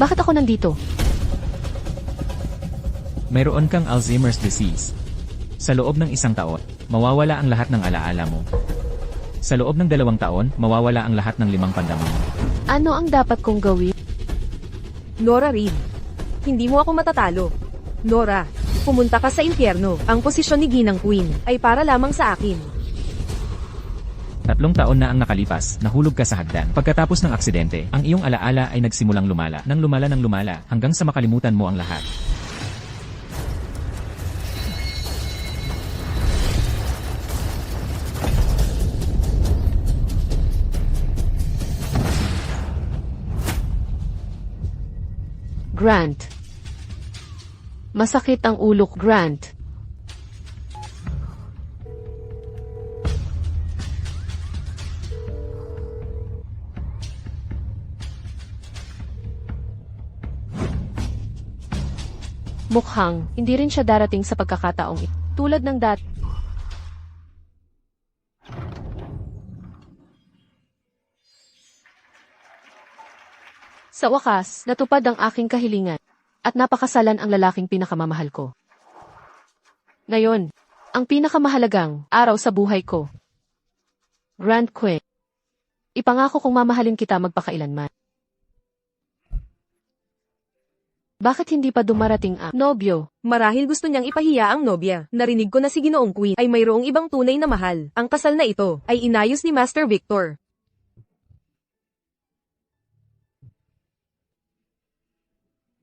Bakit ako nandito? Mayroon kang Alzheimer's disease. Sa loob ng 1 taon, mawawala ang lahat ng alaala mo. Sa loob ng 2 taon, mawawala ang lahat ng 5 pandamon. Ano ang dapat kong gawin? Nora Reed, hindi mo ako matatalo. Nora, pumunta ka sa impyerno. Ang posisyon ni Ginang Queen ay para lamang sa akin. 3 taon na ang nakalipas, nahulog ka sa hagdan. Pagkatapos ng aksidente, ang iyong alaala ay nagsimulang lumala. Nang lumala ng lumala, hanggang sa makalimutan mo ang lahat. Grant. Masakit ang ulo ko, Grant. Mukhang, hindi rin siya darating sa pagkakataong ito. Tulad ng dati. Sa wakas, natupad ang aking kahilingan. At napakasalan ang lalaking pinakamamahal ko. Ngayon, ang pinakamahalagang araw sa buhay ko. Grant Quinn. Ipangako kong mamahalin kita magpakailanman. Bakit hindi pa dumarating ang nobyo? Marahil gusto niyang ipahiya ang nobya. Narinig ko na si Ginoong Queen ay mayroong ibang tunay na mahal. Ang kasal na ito ay inayos ni Master Victor.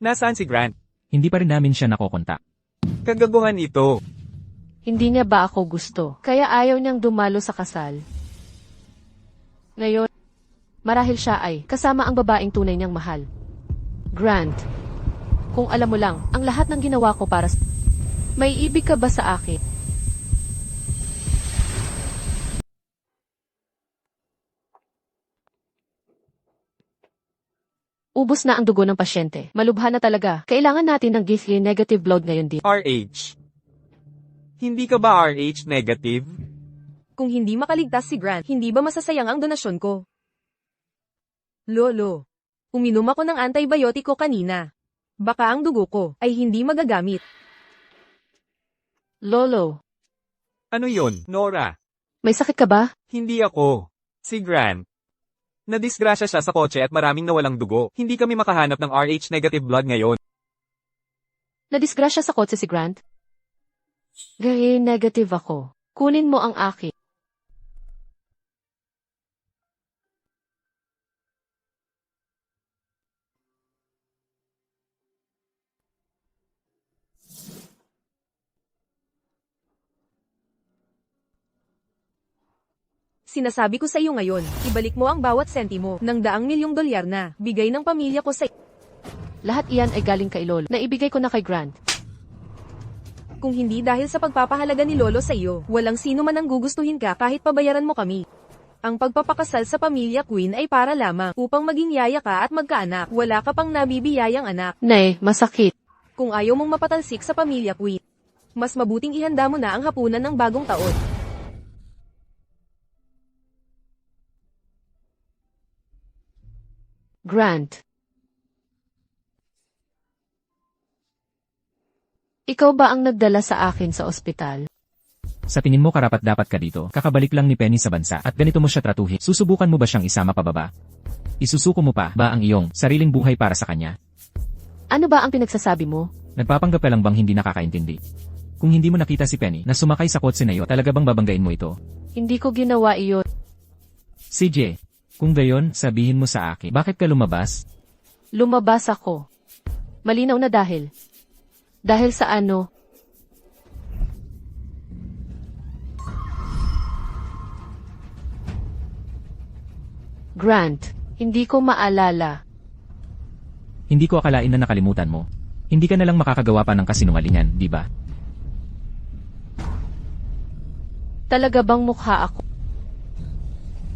Nasaan si Grant? Hindi pa rin namin siya nakokontak. Kagaguhan ito. Hindi niya ba ako gusto? Kaya ayaw niyang dumalo sa kasal. Ngayon, marahil siya ay kasama ang babaeng tunay niyang mahal. Grant, kung alam mo lang, ang lahat ng ginawa ko para sa... May ibig ka ba sa akin? Ubos na ang dugo ng pasyente. Malubha na talaga. Kailangan natin ng Githye negative blood ngayon din. RH. Hindi ka ba RH negative? Kung hindi makaligtas si Grant, hindi ba masasayang ang donasyon ko? Lolo, uminom ako ng antibiotiko kanina. Baka ang dugo ko ay hindi magagamit. Lolo, Ano yon, Nora? may sakit ka ba? Hindi ako. Si Grant. Nadisgrasya siya sa kotse at maraming nawalang dugo. Hindi kami makahanap ng RH negative blood ngayon. Nadisgrasya sa kotse si Grant? Gaya negative ako. Kunin mo ang akin. Sinasabi ko sa iyo ngayon, ibalik mo ang bawat sentimo ng $100,000,000 na bigay ng pamilya ko sa... Lahat iyan ay galing kay Lolo. Naibigay ko na kay Grant. Kung hindi dahil sa pagpapahalaga ni Lolo sa iyo, walang sino man ang gugustuhin ka kahit pabayaran mo kami. Ang pagpapakasal sa pamilya Queen ay para lamang upang maging yaya ka at magkaanak. Wala ka pang nabibiyayang anak. Nay, masakit. Kung ayaw mong mapatalsik sa pamilya Queen, mas mabuting ihanda mo na ang hapunan ng bagong taon. Grant. Ikaw ba ang nagdala sa akin sa ospital? Sa tingin mo karapat-dapat ka dito, kakabalik lang ni Penny sa bansa at ganito mo siya tratuhin. Susubukan mo ba siyang isama pababa? Isusuko mo pa ba ang iyong sariling buhay para sa kanya? Ano ba ang pinagsasabi mo? Nagpapanggap ka lang bang hindi nakakaintindi? Kung hindi mo nakita si Penny na sumakay sa kotse na iyo, talaga bang babanggain mo ito? Hindi ko ginawa iyon. CJ, kung gayon, sabihin mo sa akin, bakit ka lumabas? Lumabas ako. Malinaw na dahil. Dahil sa ano? Grant, hindi ko maalala. Hindi ko akalain na nakalimutan mo. Hindi ka na lang makakagawa pa ng kasinungalingan, di ba? Talaga bang mukha ako?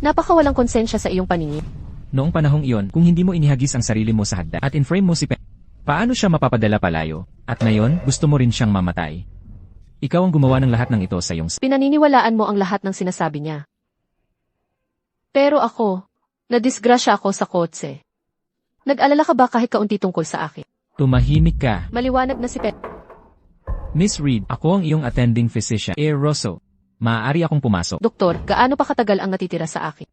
Napakawalang konsensya sa iyong paningin. Noong panahong iyon, kung hindi mo inihagis ang sarili mo sa hagdan at in-frame mo si Penny, paano siya mapapadala palayo? At ngayon, gusto mo rin siyang mamatay. Ikaw ang gumawa ng lahat ng ito sa iyong... Pinaniniwalaan mo ang lahat ng sinasabi niya. Pero ako, nadisgrasya ako sa kotse. Nag-alala ka ba kahit kaunti tungkol sa akin? Tumahimik ka. Maliwanag na si Penny. Miss Reed, ako ang iyong attending physician. Rosso. Maaari akong pumasok. Doktor, gaano pa katagal ang natitira sa akin?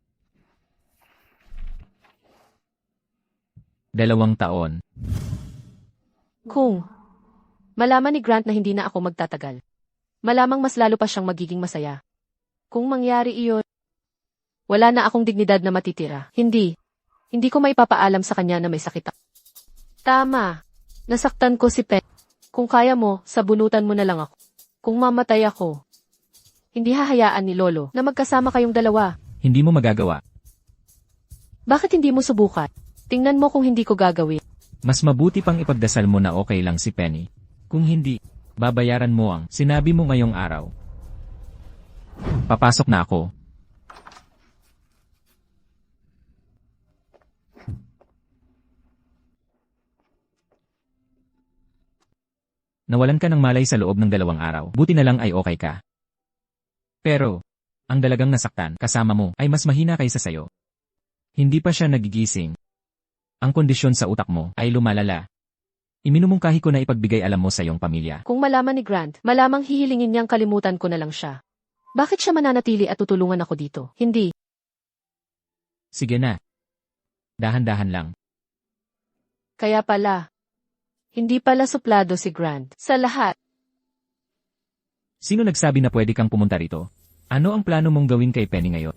2 taon. Kung malaman ni Grant na hindi na ako magtatagal, malamang mas lalo pa siyang magiging masaya. Kung mangyari iyon, wala na akong dignidad na matitira. Hindi ko maipapaalam sa kanya na may sakit ako. Tama. Nasaktan ko si Penny. Kung kaya mo, sabunutan mo na lang ako. Kung mamatay ako, hindi hahayaan ni Lolo na magkasama kayong dalawa. Hindi mo magagawa. Bakit hindi mo subukan? Tingnan mo kung hindi ko gagawin. Mas mabuti pang ipagdasal mo na okay lang si Penny. Kung hindi, babayaran mo ang sinabi mo ngayong araw. Papasok na ako. Nawalan ka ng malay sa loob ng 2 araw. Buti na lang ay okay ka. Pero, ang dalagang nasaktan kasama mo ay mas mahina kaysa sayo. Hindi pa siya nagigising. Ang kondisyon sa utak mo ay lumalala. Iminumungkahi ko na ipagbigay alam mo sa iyong pamilya. Kung malaman ni Grant, malamang hihilingin niyang kalimutan ko na lang siya. Bakit siya mananatili at tutulungan ako dito? Hindi. Sige na. Dahan-dahan lang. Kaya pala. Hindi pala suplado si Grant. Sa lahat. Sino nagsabi na pwede kang pumunta rito? Ano ang plano mong gawin kay Penny ngayon?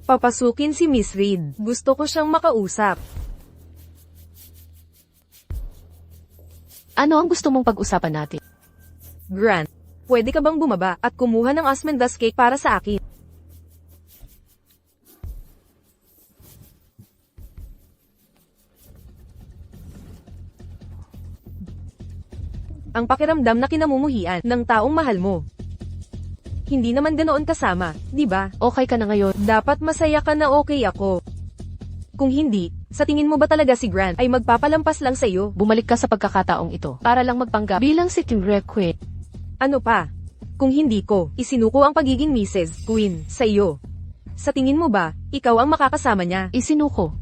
Papasukin si Miss Reed. Gusto ko siyang makausap. Ano ang gusto mong pag-usapan natin? Grant, pwede ka bang bumaba at kumuha ng Asmendas cake para sa akin? Ang pakiramdam na kinamumuhian ng taong mahal mo. Hindi naman ganoon kasama, di ba? Okay ka na ngayon? Dapat masaya ka na okay ako. Kung hindi, sa tingin mo ba talaga si Grant ay magpapalampas lang sa iyo? Bumalik ka sa pagkakataong ito para lang magpanggap bilang si Tim Queen. Ano pa? Kung hindi ko, isinuko ang pagiging Mrs. Queen sa iyo. Sa tingin mo ba, ikaw ang makakasama niya? Isinuko.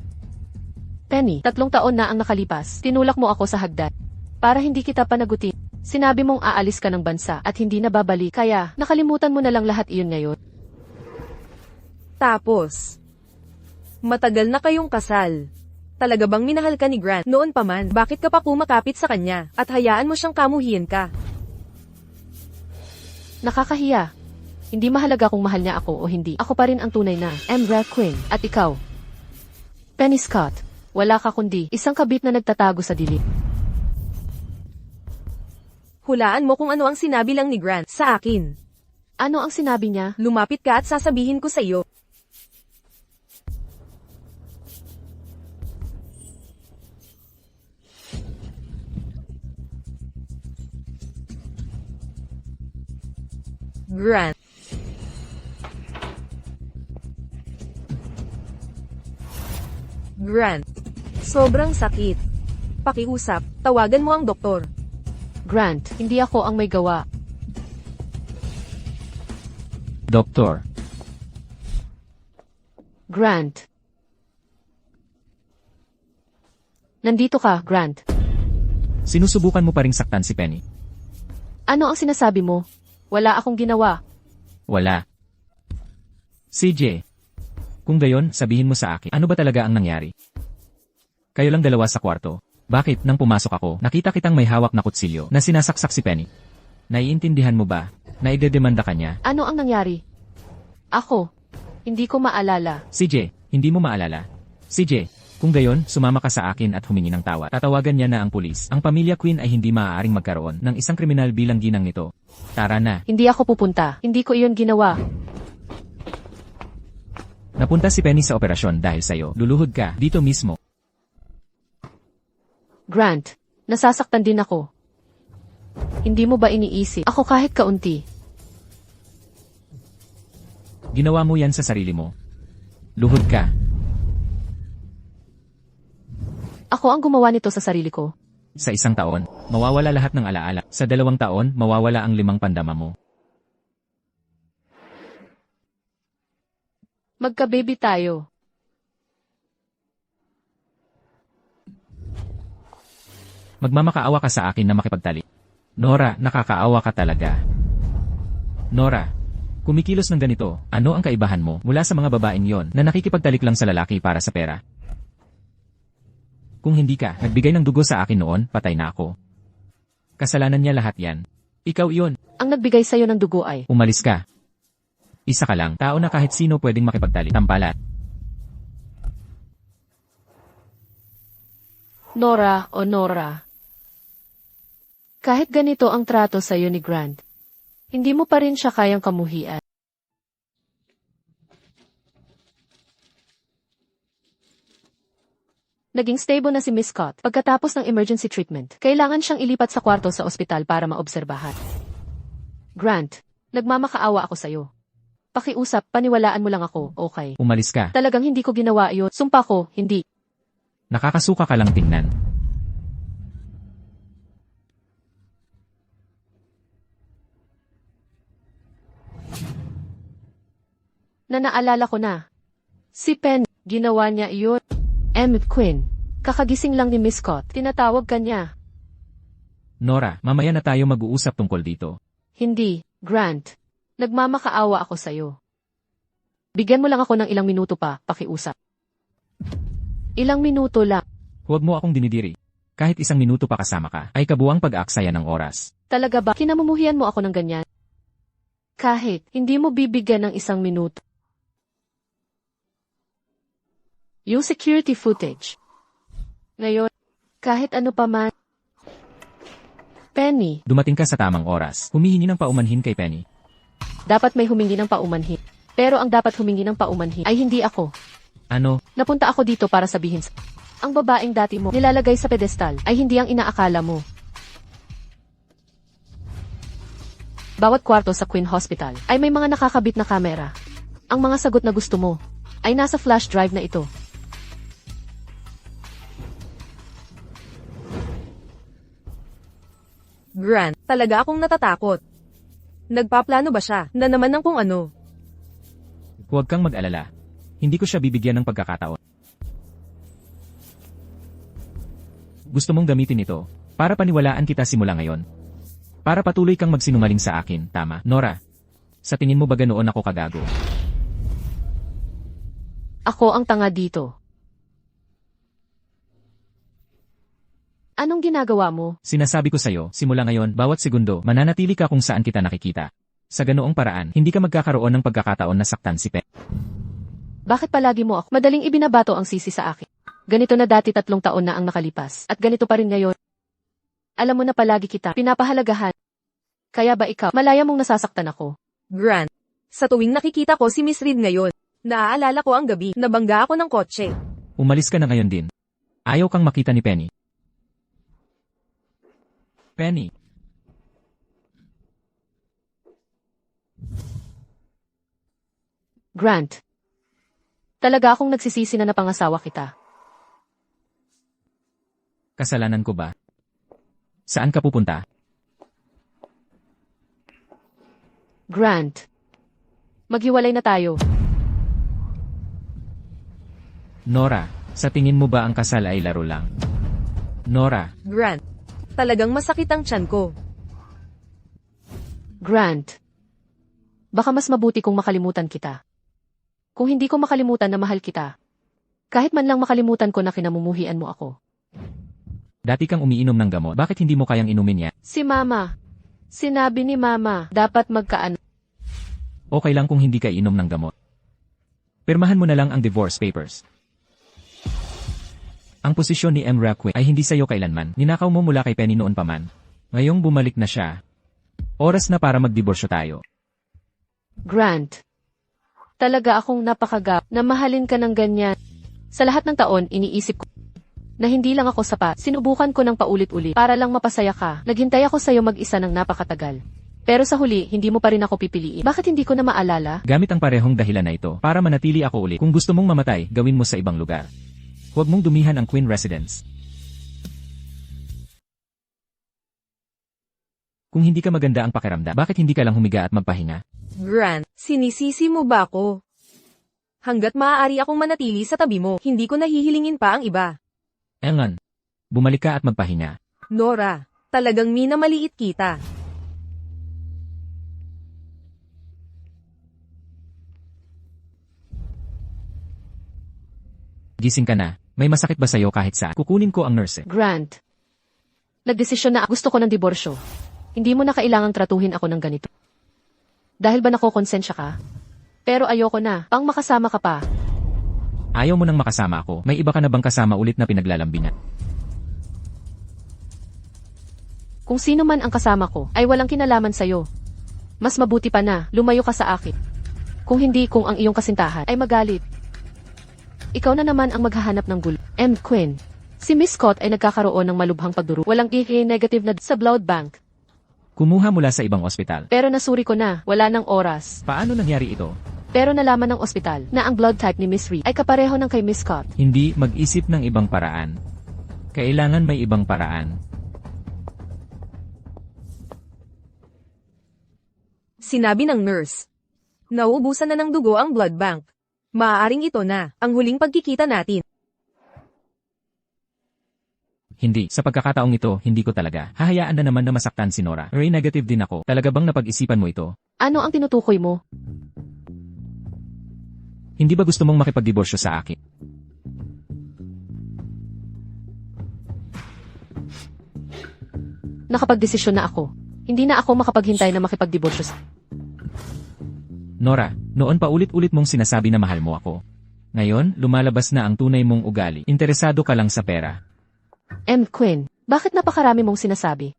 Penny, 3 taon na ang nakalipas. Tinulak mo ako sa hagdan. Para hindi kita panagutin. Sinabi mong aalis ka ng bansa at hindi na babalik. Kaya, nakalimutan mo na lang lahat iyon ngayon. Tapos, matagal na kayong kasal. Talaga bang minahal ka ni Grant noon pa man? Bakit ka pa kumakapit sa kanya at hayaan mo siyang kamuhian ka? Nakakahiya. Hindi mahalaga kung mahal niya ako o hindi. Ako pa rin ang tunay na Emra Queen. At ikaw, Penny Scott, wala ka kundi isang kabit na nagtatago sa dilim. Hulaan mo kung ano ang sinabi lang ni Grant sa akin. Ano ang sinabi niya? Lumapit ka at sasabihin ko sa iyo. Grant. Grant. Sobrang sakit. Pakiusap, tawagan mo ang doktor. Grant, hindi ako ang may gawa. Doktor. Grant. Nandito ka, Grant. Sinusubukan mo pa ring saktan si Penny? Ano ang sinasabi mo? Wala akong ginawa. Wala. CJ. Kung gayon, sabihin mo sa akin, ano ba talaga ang nangyari? Kayo lang 2 sa kwarto. Bakit, nang pumasok ako, nakita kitang may hawak na kutsilyo na sinasaksak si Penny? Naiintindihan mo ba na idedemanda ka niya? Ano ang nangyari? Ako. Hindi ko maalala. CJ, hindi mo maalala. CJ, kung gayon, sumama ka sa akin at humingi ng tawad. Tatawagan niya na ang pulis. Ang pamilya Queen ay hindi maaaring magkaroon ng isang kriminal bilang ginang nito. Tara na. Hindi ako pupunta. Hindi ko iyon ginawa. Napunta si Penny sa operasyon dahil sa'yo. Luluhod ka dito mismo. Grant, nasasaktan din ako. Hindi mo ba iniisip? Ako kahit kaunti. Ginawa mo yan sa sarili mo. Luhod ka. Ako ang gumawa nito sa sarili ko. Sa 1 taon, mawawala lahat ng alaala. Sa 2 taon, mawawala ang 5 pandama mo. Magka-baby tayo. Magmamakaawa ka sa akin na makipagtalik. Nora, nakakaawa ka talaga. Nora, kumikilos ng ganito, ano ang kaibahan mo mula sa mga babaeng yon na nakikipagtalik lang sa lalaki para sa pera? Kung hindi ka nagbigay ng dugo sa akin noon, patay na ako. Kasalanan niya lahat yan. Ikaw iyon. Ang nagbigay sa'yo ng dugo ay, Umalis ka. Isa ka lang, tao na kahit sino pwedeng makipagtalik. Tampalat. Nora o Nora. Kahit ganito ang trato sa'yo ni Grant, hindi mo pa rin siya kayang kamuhian. Naging stable na si Miss Scott pagkatapos ng emergency treatment. Kailangan siyang ilipat sa kwarto sa ospital para maobserbahan. Grant, nagmamakaawa ako sa'yo. Pakiusap, paniwalaan mo lang ako, okay? Umalis ka. Talagang hindi ko ginawa iyon. Sumpa ko, hindi. Nakakasuka ka lang tingnan. Na naalala ko na. Si Penny, ginawa niya iyon. Emmett Quinn, kakagising lang ni Miss Scott. Tinatawag ka niya. Nora, mamaya na tayo mag-uusap tungkol dito. Hindi, Grant. Nagmamakaawa ako sa'yo. Bigyan mo lang ako ng ilang minuto pa, pakiusap. Ilang minuto lang. Huwag mo akong dinidiri. Kahit isang minuto pa kasama ka, ay kabuang pag-aaksaya ng oras. Talaga ba? Kinamumuhian mo ako ng ganyan? Kahit hindi mo bibigyan ng isang minuto. Yung security footage. Ngayon, kahit ano pa man. Penny, Dumating ka sa tamang oras. Humihingi ng paumanhin kay Penny. dapat may humingi ng paumanhin. Pero ang dapat humingi ng paumanhin ay hindi ako. Ano? Napunta ako dito para sabihin ang babaeng dati mo nilalagay sa pedestal ay hindi ang inaakala mo. Bawat kwarto sa Queen Hospital ay may mga nakakabit na kamera. Ang mga sagot na gusto mo ay nasa flash drive na ito. Grant, talaga akong natatakot. Nagpaplano ba siya na naman ng kung ano? Huwag kang mag-alala. Hindi ko siya bibigyan ng pagkakataon. Gusto mong gamitin ito para paniwalaan kita simula ngayon. Para patuloy kang magsinungaling sa akin, tama? Nora, sa tingin mo ba ganoon ako kagago? Ako ang tanga dito. Anong ginagawa mo? Sinasabi ko sa'yo, simula ngayon, bawat segundo, mananatili ka kung saan kita nakikita. Sa ganoong paraan, hindi ka magkakaroon ng pagkakataon na saktan si Pe. Bakit palagi mo ako? Madaling ibinabato ang sisi sa akin. Ganito na dati 3 taon na ang nakalipas. At ganito pa rin ngayon. Alam mo na palagi kita pinapahalagahan. Kaya ba ikaw, malaya mong nasasaktan ako? Grant, sa tuwing nakikita ko si Miss Reed ngayon, naaalala ko ang gabi, nabangga ako ng kotse. Umalis ka na ngayon din. Ayaw kang makita ni Penny. Penny. Grant. Talaga akong nagsisisi na napangasawa kita. Kasalanan ko ba? Saan ka pupunta? Grant. Maghiwalay na tayo. Nora, sa tingin mo ba ang kasal ay laro lang? Nora, Grant, talagang masakit ang tiyan ko. Grant. Baka mas mabuti kung makalimutan kita. Kung hindi ko makalimutan na mahal kita. Kahit man lang makalimutan ko na kinamumuhian mo ako. dati kang umiinom ng gamot. Bakit hindi mo kayang inumin yan? Si Mama. Sinabi ni Mama, dapat magkaan. Okay lang kung hindi ka inom ng gamot. Pirmahan mo na lang ang divorce papers. Ang posisyon ni M. Raquin ay hindi sa'yo kailanman. Ninakaw mo mula kay Penny noon pa man. Ngayong bumalik na siya. Oras na para magdiborsyo tayo. Grant. Talaga akong napakagap na mahalin ka ng ganyan. Sa lahat ng taon, iniisip ko na hindi lang ako sapat. Sinubukan ko ng paulit-ulit para lang mapasaya ka. Naghintay ako sa'yo mag-isa ng napakatagal. Pero sa huli, hindi mo pa rin ako pipiliin. Bakit hindi ko na maalala? Gamit ang parehong dahilan na ito para manatili ako ulit. Kung gusto mong mamatay, gawin mo sa ibang lugar. Huwag mong dumihan ang Queen Residence. Kung hindi ka maganda ang pakiramdam, bakit hindi ka lang humiga at magpahinga? Grant, sinisisi mo ba ako? Hanggat maaari akong manatili sa tabi mo, hindi ko nahihilingin pa ang iba. Elngan, bumalik ka at magpahinga. Nora, talagang minamaliit kita. Gising ka na. May masakit ba sa'yo kahit saan? Kukunin ko ang nurse. Grant, nagdesisyon na gusto ko ng diborsyo. Hindi mo na kailangang tratuhin ako ng ganito. Dahil ba nakokonsensya ka? Pero ayoko na, pang makasama ka pa. Ayaw mo nang makasama ako. May iba ka na bang kasama ulit na pinaglalambingan? Kung sino man ang kasama ko, ay walang kinalaman sa'yo. Mas mabuti pa na, lumayo ka sa akin. Kung hindi, kung ang iyong kasintahan ay magalit. Ikaw na naman ang maghahanap ng gulo. M. Quinn. Si Miss Scott ay nagkakaroon ng malubhang pagduro. Walang negative na sa blood bank. Kumuha mula sa ibang ospital. Pero nasuri ko na, wala ng oras. Paano nangyari ito? Pero nalaman ng ospital na ang blood type ni Miss Reed ay kapareho ng kay Miss Scott. Hindi mag-isip ng ibang paraan. Kailangan may ibang paraan. Sinabi ng nurse. Nauubusan na ng dugo ang blood bank. Maaaring ito na, ang huling pagkikita natin. Hindi, sa pagkakataong ito, hindi ko talaga. Hahayaan na naman na masaktan si Nora. Ray, negative din ako. Talaga bang napag-isipan mo ito? Ano ang tinutukoy mo? Hindi ba gusto mong makipagdiborsyo sa akin? Nakapagdesisyon na ako. Hindi na ako makapaghintay na makipagdiborsyo sa... Nora, noon pa ulit-ulit mong sinasabi na mahal mo ako. Ngayon, lumalabas na ang tunay mong ugali. Interesado ka lang sa pera. M. Quinn, bakit napakarami mong sinasabi?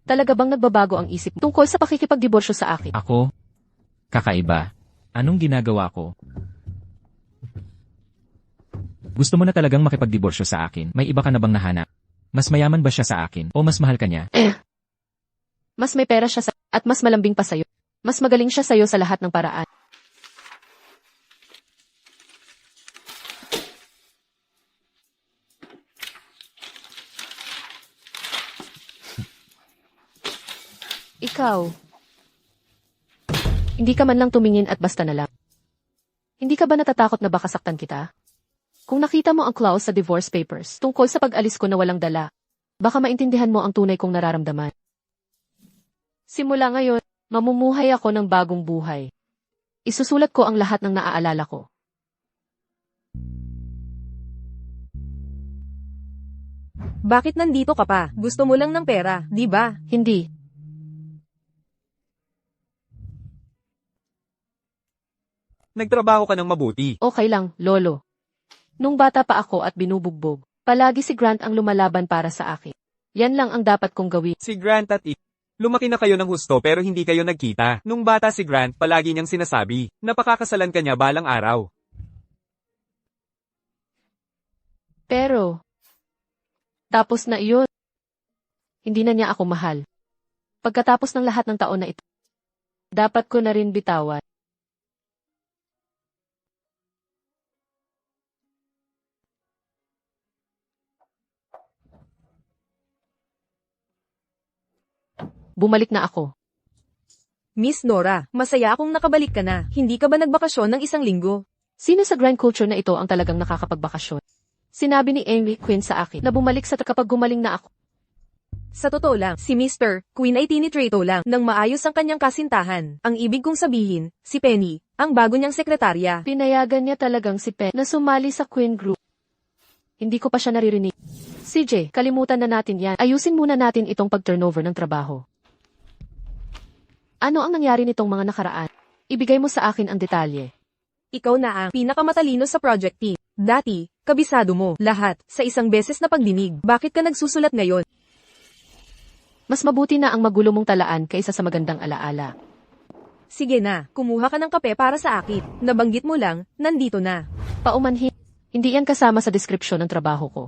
Talaga bang nagbabago ang isip mo tungkol sa pakikipagdiborsyo sa akin? Ako? Kakaiba. Anong ginagawa ko? Gusto mo na talagang makipagdiborsyo sa akin? May iba ka na bang nahanap? Mas mayaman ba siya sa akin? O mas mahal ka niya? Mas may pera siya at mas malambing pa sa'yo. Mas magaling siya sa'yo sa lahat ng paraan. Ikaw. Hindi ka man lang tumingin at basta na lang. Hindi ka ba natatakot na baka saktan kita? Kung nakita mo ang clause sa divorce papers tungkol sa pag-alis ko na walang dala, baka maintindihan mo ang tunay kong nararamdaman. Simula ngayon, mamumuhay ako ng bagong buhay. Isusulat ko ang lahat ng naaalala ko. Bakit nandito ka pa? Gusto mo lang ng pera, di ba? Hindi. Nagtrabaho ka ng mabuti. Okay lang, Lolo. Nung bata pa ako at binubugbog, palagi si Grant ang lumalaban para sa akin. Yan lang ang dapat kong gawin. Si Grant at lumaki na kayo ng husto pero hindi kayo nagkita. Nung bata si Grant, palagi niyang sinasabi, napakakasalan ka niya balang araw. Pero, tapos na iyon. Hindi na niya ako mahal. Pagkatapos ng lahat ng taon na ito, dapat ko na rin bitawan. Bumalik na ako. Miss Nora, masaya akong nakabalik ka na. Hindi ka ba nagbakasyon ng 1 linggo? Sino sa grand culture na ito ang talagang nakakapagbakasyon? Sinabi ni Amy Quinn sa akin na bumalik sa kapag gumaling na ako. Sa totoo lang, si Mr. Quinn ay tinitrato lang nang maayos ang kanyang kasintahan. Ang ibig kong sabihin, si Penny, ang bago niyang sekretarya. Pinayagan niya talagang si Penn na sumali sa Quinn Group. Hindi ko pa siya naririnig. CJ, kalimutan na natin yan. Ayusin muna natin itong pag-turnover ng trabaho. Ano ang nangyari nitong mga nakaraan? Ibigay mo sa akin ang detalye. Ikaw na ang pinakamatalino sa project team. Dati, kabisado mo lahat sa isang beses na pagdinig. Bakit ka nagsusulat ngayon? Mas mabuti na ang magulo mong talaan kaysa sa magandang alaala. Sige na, kumuha ka ng kape para sa akin. Nabanggit mo lang, nandito na. Paumanhin. Hindi yan kasama sa description ng trabaho ko.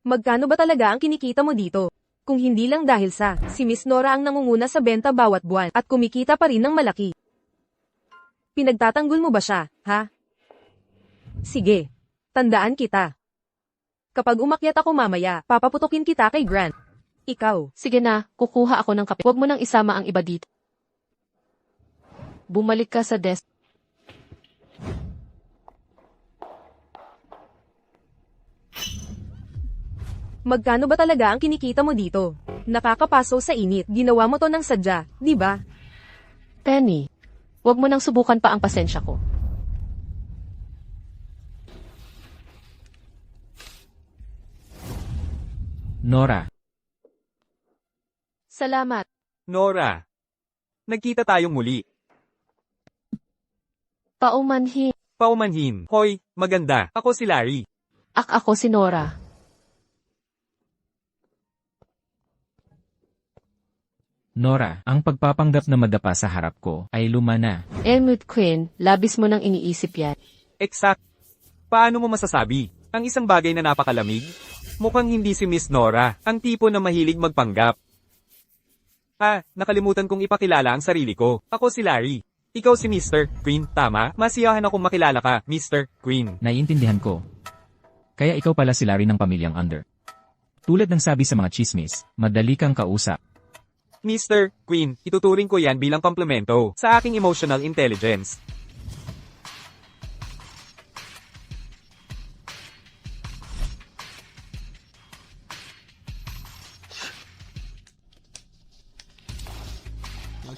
Magkano ba talaga ang kinikita mo dito? Kung hindi lang dahil sa, si Miss Nora ang nangunguna sa benta bawat buwan at kumikita pa rin ng malaki. Pinagtatanggol mo ba siya, ha? Sige. Tandaan kita. Kapag umakyat ako mamaya, papaputukin kita kay Grant. Ikaw. Sige na, kukuha ako ng kape. Huwag mo nang isama ang iba dito. Bumalik ka sa desk. Magkano ba talaga ang kinikita mo dito? Nakakapaso sa init. Ginawa mo to ng sadya, di ba? Penny, wag mo nang subukan pa ang pasensya ko. Nora, Salamat. Nora, nagkita tayong muli. Paumanhin. Paumanhin. Hoy, maganda. Ako si Larry. Ako si Nora. Nora, ang pagpapanggap na madapa sa harap ko ay luma na. Elmwood Quinn, labis mo nang iniisip yan. Exact. Paano mo masasabi? Ang isang bagay na napakalamig? Mukhang hindi si Miss Nora, ang tipo na mahilig magpanggap. Nakalimutan kong ipakilala ang sarili ko. Ako si Larry. Ikaw si Mr. Queen, tama? Masiyahan akong makilala ka, Mr. Queen. Naiintindihan ko. Kaya ikaw pala si Larry ng pamilyang Under. Tulad ng sabi sa mga chismis, madali kang kausap. Mr. Queen, ituturing ko yan bilang komplemento sa aking emotional intelligence.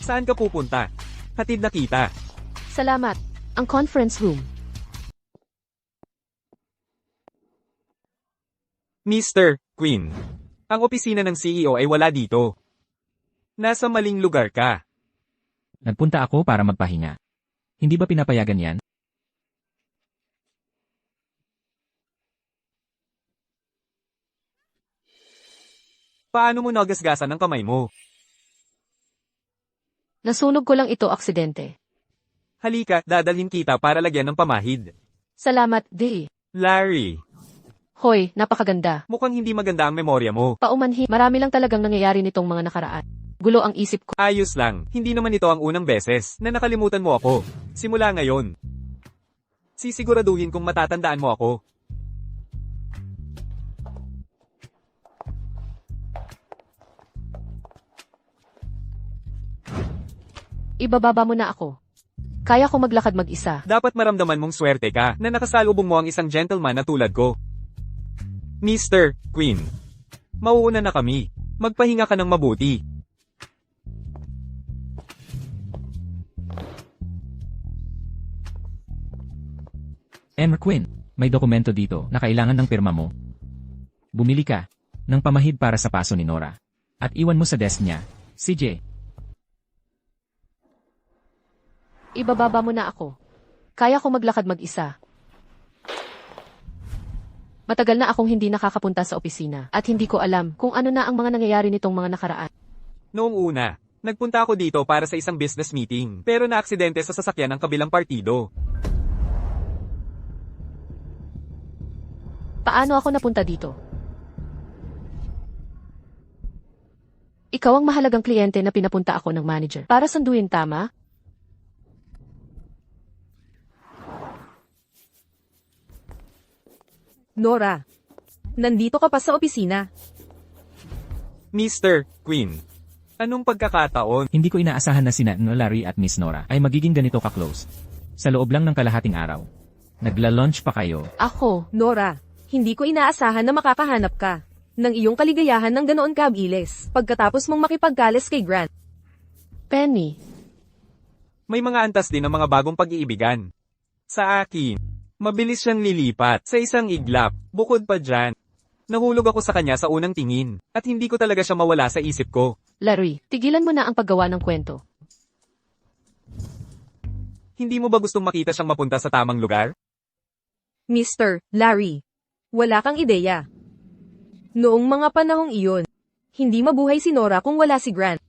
Saan ka pupunta? Hatid na kita. Salamat. Ang conference room. Mr. Queen, ang opisina ng CEO ay wala dito. Nasa maling lugar ka. Nagpunta ako para magpahinga. Hindi ba pinapayagan yan? Paano mo nagasgasan ang kamay mo? Nasunog ko lang ito aksidente. Halika, dadalhin kita para lagyan ng pamahid. Salamat, Day. Larry, Hoy, napakaganda. mukhang hindi maganda ang memorya mo. Paumanhin, marami lang talagang nangyayari nitong mga nakaraan. Gulo ang isip ko. Ayos lang, hindi naman ito ang unang beses na nakalimutan mo ako. Simula ngayon. Sisiguraduhin kung matatandaan mo ako. Ibababa mo na ako. Kaya ko maglakad mag-isa. Dapat maramdaman mong swerte ka na nakasalubong mo ang isang gentleman na tulad ko. Mr. Queen, mauuna na kami. Magpahinga ka ng mabuti. Emma Quinn, may dokumento dito na kailangan ng pirma mo. Bumili ka ng pamahid para sa paso ni Nora. At iwan mo sa desk niya, CJ. Ibababa mo na ako. Kaya ko maglakad mag-isa. Matagal na akong hindi nakakapunta sa opisina at hindi ko alam kung ano na ang mga nangyayari nitong mga nakaraan. Noong una, nagpunta ako dito para sa isang business meeting pero naaksidente sa sasakyan ng kabilang partido. Paano ako napunta dito? Ikaw ang mahalagang kliyente na pinapunta ako ng manager. Para sanduin, tama? Nora, nandito ka pa sa opisina. Mr. Queen, anong pagkakataon? Hindi ko inaasahan na sina Larry at Miss Nora ay magiging ganito ka-close. Sa loob lang ng kalahating araw. Nagla-lunch pa kayo. Ako. Nora, hindi ko inaasahan na makakahanap ka ng iyong kaligayahan ng ganoon kabilis pagkatapos mong makipagkalis kay Grant. Penny. May mga antas din ng mga bagong pag-iibigan. Sa akin, mabilis siyang lilipat sa isang iglap. Bukod pa dyan, nahulog ako sa kanya sa unang tingin at hindi ko talaga siya mawala sa isip ko. Larry, tigilan mo na ang paggawa ng kwento. Hindi mo ba gustong makita siyang mapunta sa tamang lugar? Mr. Larry, wala kang ideya. Noong mga panahong iyon, hindi mabuhay si Nora kung wala si Grant.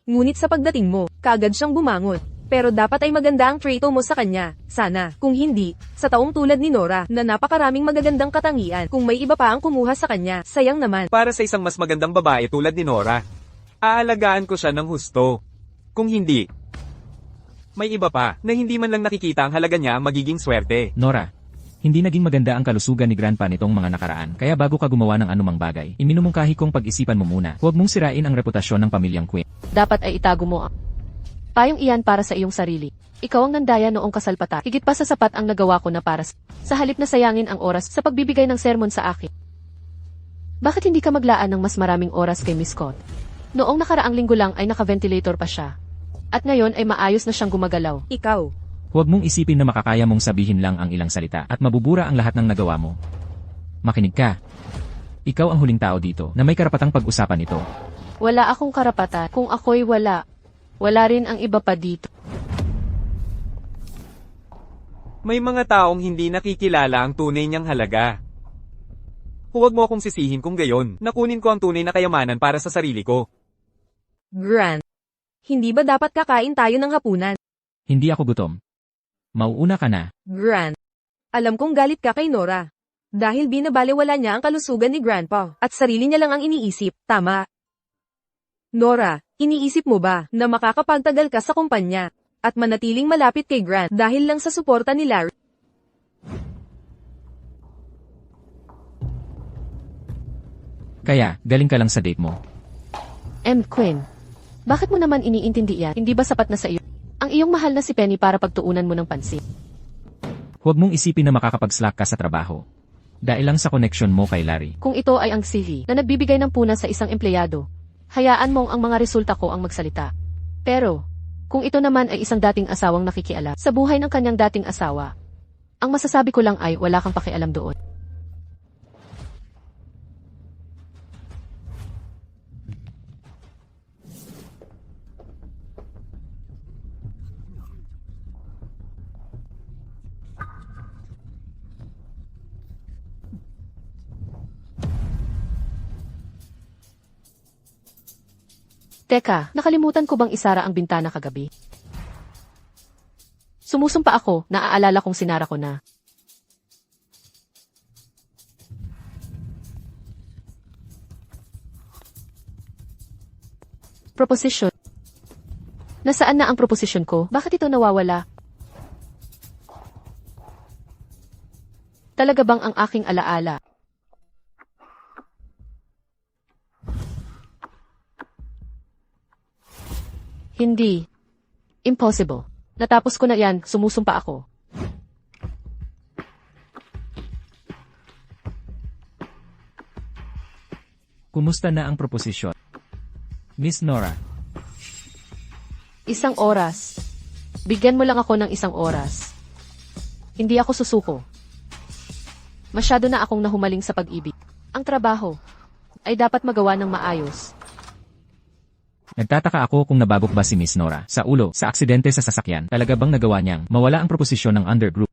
Ngunit sa pagdating mo, kaagad siyang bumangon. Pero dapat ay maganda ang trato mo sa kanya. Sana, kung hindi, sa taong tulad ni Nora, na napakaraming magagandang katangian, kung may iba pa ang kumuha sa kanya, sayang naman. Para sa isang mas magandang babae tulad ni Nora, aalagaan ko siya ng husto. Kung hindi, may iba pa na hindi man lang nakikita ang halaga niya ang magiging swerte. Nora, hindi naging maganda ang kalusugan ni Grandpa nitong mga nakaraan. Kaya bago ka gumawa ng anumang bagay, iminumungkahi kong pag-isipan mo muna. Huwag mong sirain ang reputasyon ng pamilyang Quinn. Dapat ay itago mo ang payong iyan para sa iyong sarili. Ikaw ang nandaya noong kasalpata. Higit pa sa sapat ang nagawa ko na para sa halip na sayangin ang oras sa pagbibigay ng sermon sa akin. Bakit hindi ka maglaan ng mas maraming oras kay Miss Scott? Noong nakaraang linggo lang ay naka-ventilator pa siya. At ngayon ay maayos na siyang gumagalaw. Ikaw. Huwag mong isipin na makakaya mong sabihin lang ang ilang salita at mabubura ang lahat ng nagawa mo. Makinig ka. Ikaw ang huling tao dito na may karapatang pag-usapan ito. Wala akong karapatan kung ako'y wala. Wala rin ang iba pa dito. May mga taong hindi nakikilala ang tunay niyang halaga. Huwag mo akong sisihin kung gayon. Nakunin ko ang tunay na kayamanan para sa sarili ko. Grant. Hindi ba dapat kakain tayo ng hapunan? Hindi ako gutom. Mauuna ka na. Grant. Alam kong galit ka kay Nora. Dahil binabalewala niya ang kalusugan ni Grandpa at sarili niya lang ang iniisip, tama? Nora, iniisip mo ba na makakapagtagal ka sa kumpanya at manatiling malapit kay Grant dahil lang sa suporta ni Larry? Kaya, galing ka lang sa date mo. Quinn. Bakit mo naman iniintindi yan? Hindi ba sapat na sa iyo? Ang iyong mahal na si Penny para pagtuunan mo ng pansin. Huwag mong isipin na makakapag-slack ka sa trabaho. Dahil lang sa connection mo kay Larry. Kung ito ay ang CV na nagbibigay ng punan sa isang empleyado, hayaan mong ang mga resulta ko ang magsalita. Pero, kung ito naman ay isang dating asawang nakikialam sa buhay ng kanyang dating asawa, ang masasabi ko lang ay wala kang pakialam doon. Teka, nakalimutan ko bang isara ang bintana kagabi? Sumusumpa ako, naaalala kong sinara ko na. Proposition. Nasaan na ang proposition ko? Bakit ito nawawala? Talaga bang ang aking alaala? Hindi. Impossible. Natapos ko na yan, sumusumpa ako. Kumusta na ang proposisyon? Miss Nora, Isang oras. Bigyan mo lang ako ng isang oras. Hindi ako susuko. Masyado na akong nahumaling sa pag-ibig. Ang trabaho ay dapat magawa ng maayos. nagtataka ako kung nababok ba si Miss Nora sa ulo sa aksidente sa sasakyan. Talaga bang nagawa niyang mawala ang proposisyon ng undergroup?